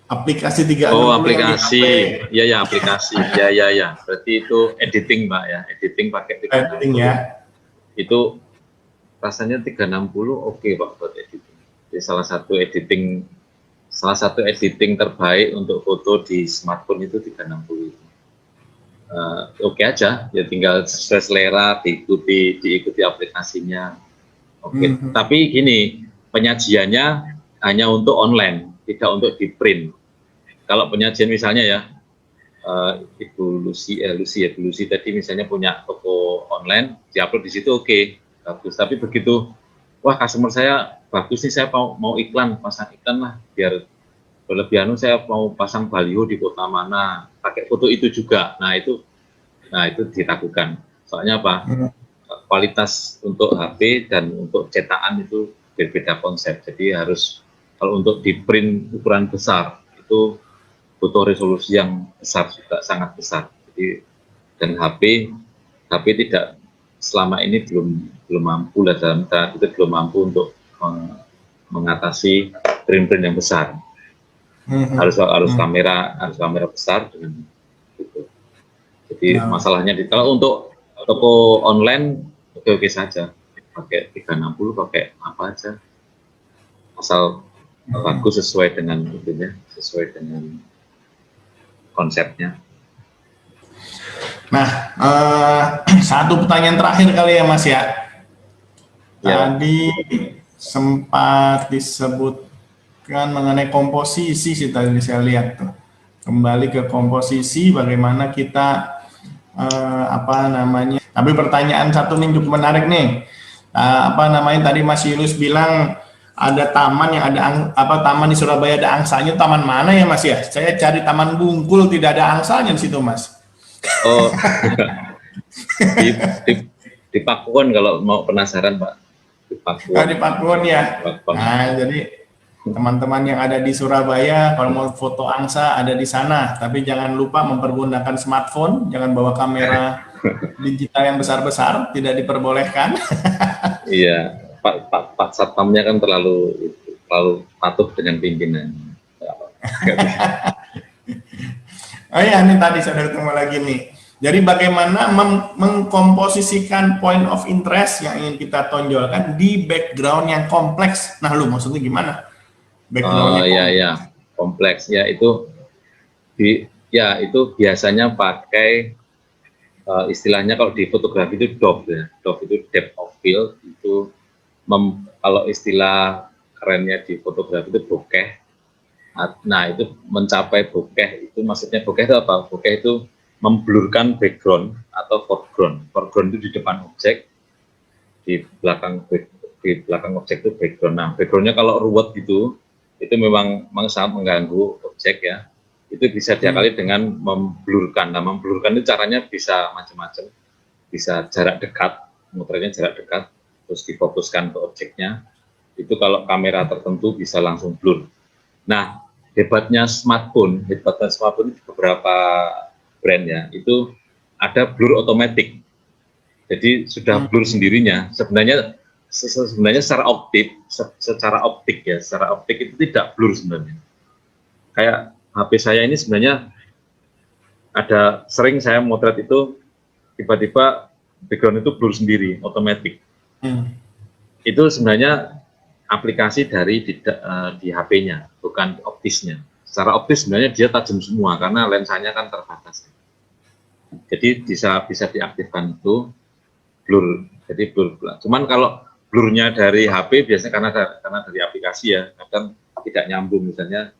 Aplikasi 360. Oh, aplikasi. Ya, aplikasi. Ya. Berarti itu editing, Mbak ya. Editing pakai 360. Editing ya. Itu rasanya 360 oke, Pak, buat editing. Jadi salah satu editing terbaik untuk foto di smartphone itu 360. Oke aja, ya tinggal sesuai selera, diikuti aplikasinya. Oke. Tapi gini, penyajiannya hanya untuk online, tidak untuk di print. Kalau penyajian misalnya ya, Ibu Lucy tadi misalnya punya toko online, diupload di situ oke, bagus. Tapi begitu, wah customer saya bagus nih, saya mau iklan, pasang iklan lah, biar berlebihan, saya mau pasang baliho di kota mana, pakai foto itu juga. Nah itu diragukan. Soalnya apa? Kualitas untuk HP dan untuk cetakan itu berbeda konsep. Jadi harus, kalau untuk di print ukuran besar itu butuh resolusi yang besar, juga sangat besar. Jadi dan HP tidak selama ini belum mampu lah, dalam tahap itu belum mampu untuk mengatasi print yang besar. Harus kamera besar dengan itu. Jadi masalahnya kalau untuk toko online oke saja, pakai 360, pakai apa aja, asal bagus sesuai dengan itunya, sesuai dengan konsepnya. Nah, satu pertanyaan terakhir kali ya Mas ya. Tadi sempat disebutkan mengenai komposisi sih, tadi saya lihat tuh. Kembali ke komposisi, bagaimana kita Tapi pertanyaan satu nih cukup menarik nih. Tadi Mas Yunus bilang ada taman yang ada taman di Surabaya ada angsanya, taman mana ya Mas ya? Saya cari Taman Bungkul, tidak ada angsanya di situ Mas. Oh, di Pakuwon kalau mau penasaran Pak. Di Pakuwon ya. Nah, jadi teman-teman yang ada di Surabaya kalau mau foto angsa ada di sana, tapi jangan lupa mempergunakan smartphone, jangan bawa kamera digital yang besar-besar, tidak diperbolehkan. Iya. Pak Satpamnya kan terlalu patuh dengan pimpinan. Oh ya, ini tadi saya ketemu lagi nih. Jadi bagaimana mengkomposisikan point of interest yang ingin kita tonjolkan di background yang kompleks. Nah, maksudnya gimana? Backgroundnya kompleks. Ya itu biasanya pakai istilahnya kalau di fotografi itu DOF ya. DOF itu depth of field, itu kalau istilah kerennya di fotografi itu bokeh. Nah, itu mencapai bokeh itu, maksudnya bokeh itu apa? Bokeh itu memblurkan background atau foreground. Foreground itu di depan objek, di belakang objek itu background. Nah, backgroundnya kalau ruwet gitu, itu memang sangat mengganggu objek ya. Itu bisa diakali dengan memblurkan. Nah, memblurkan itu caranya bisa macam-macam. Bisa jarak dekat, muternya jarak dekat, terus difokuskan ke objeknya. Itu kalau kamera tertentu bisa langsung blur. Nah, hebatnya smartphone di beberapa brand ya, itu ada blur otomatis. Jadi sudah blur sendirinya. Sebenarnya secara optik itu tidak blur sebenarnya. Kayak HP saya ini sebenarnya sering saya motret itu tiba-tiba background itu blur sendiri, otomatis. Itu sebenarnya aplikasi dari di HP-nya, bukan optisnya. Secara optis sebenarnya dia tajam semua karena lensanya kan terbatas. Jadi bisa diaktifkan itu blur Jadi blur. Cuman kalau blurnya dari HP biasanya karena dari aplikasi ya, kadang tidak nyambung. Misalnya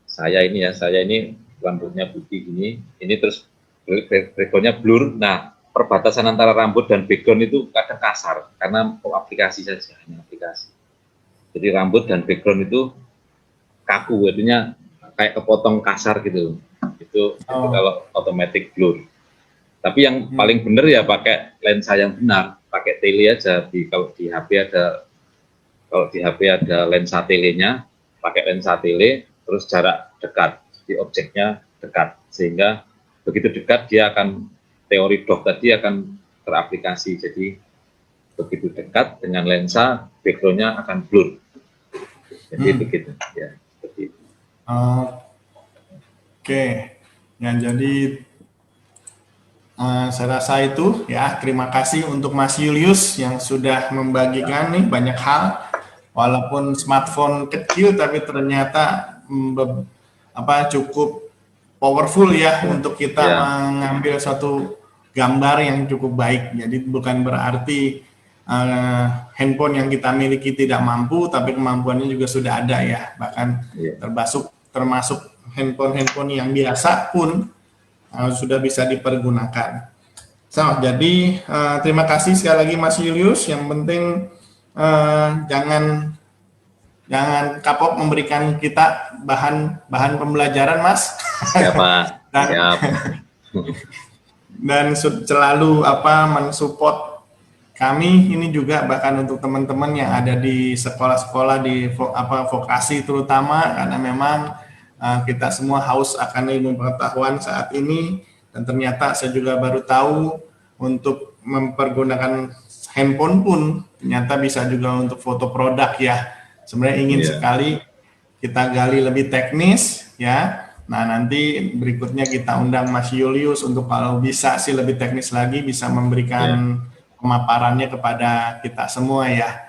saya ini rambutnya putih ini terus backgroundnya blur. Nah, perbatasan antara rambut dan background itu kadang kasar karena aplikasi saja, hanya aplikasi. Jadi rambut dan background itu kaku, artinya kayak kepotong kasar gitu. Itu kalau automatic blur. Tapi yang paling benar ya pakai lensa yang benar, pakai tele aja. Kalau di HP ada lensa telenya, pakai lensa tele, terus jarak dekat, di objeknya dekat, sehingga begitu dekat dia akan teori Dock tadi akan teraplikasi. Jadi begitu dekat dengan lensa, backgroundnya akan blur. Jadi begitu ya. Seperti itu. Oke, ya jadi saya rasa itu ya, terima kasih untuk Mas Julius yang sudah membagikan nih banyak hal, walaupun smartphone kecil tapi ternyata cukup powerful ya untuk kita mengambil suatu gambar yang cukup baik. Jadi bukan berarti handphone yang kita miliki tidak mampu, tapi kemampuannya juga sudah ada ya, bahkan termasuk handphone yang biasa pun sudah bisa dipergunakan. Jadi terima kasih sekali lagi Mas Julius. Yang penting jangan kapok memberikan kita bahan pembelajaran, Mas. Siapa? Dan selalu mensupport kami ini juga, bahkan untuk teman-teman yang ada di sekolah-sekolah di vokasi terutama, karena memang kita semua haus akan ilmu pengetahuan saat ini, dan ternyata saya juga baru tahu untuk mempergunakan handphone pun ternyata bisa juga untuk foto produk ya. Sebenarnya ingin sekali kita gali lebih teknis ya. Nah, nanti berikutnya kita undang Mas Julius untuk kalau bisa sih lebih teknis lagi, bisa memberikan pemaparannya kepada kita semua ya.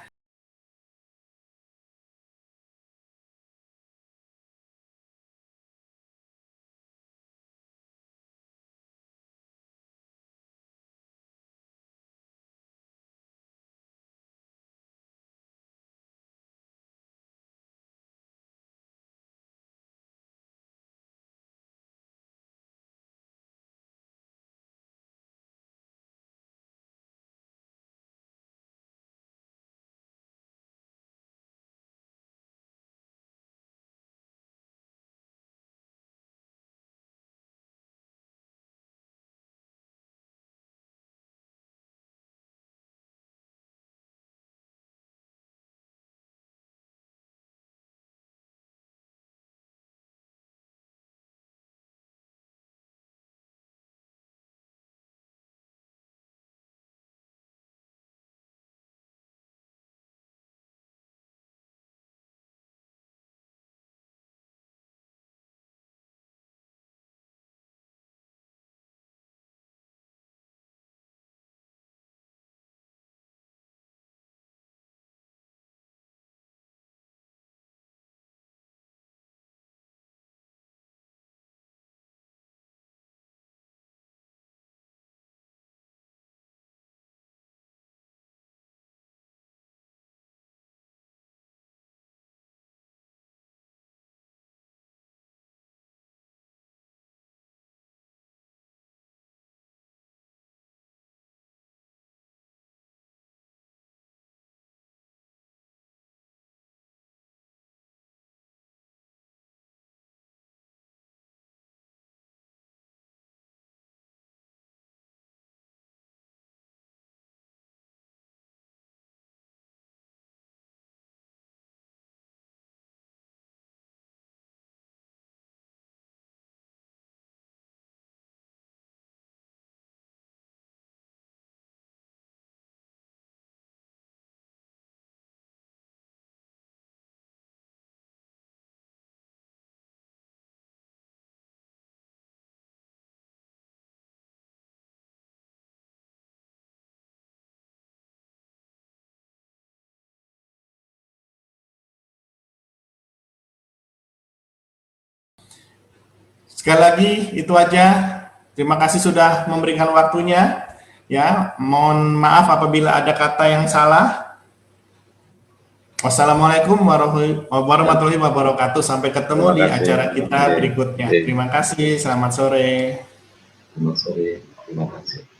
Sekali lagi itu aja. Terima kasih sudah memberikan waktunya. Ya, mohon maaf apabila ada kata yang salah. Wassalamualaikum warahmatullahi wabarakatuh. Sampai ketemu di Terima kasih. acara kita berikutnya. Oke. Terima kasih. Selamat sore. Selamat sore. Terima kasih.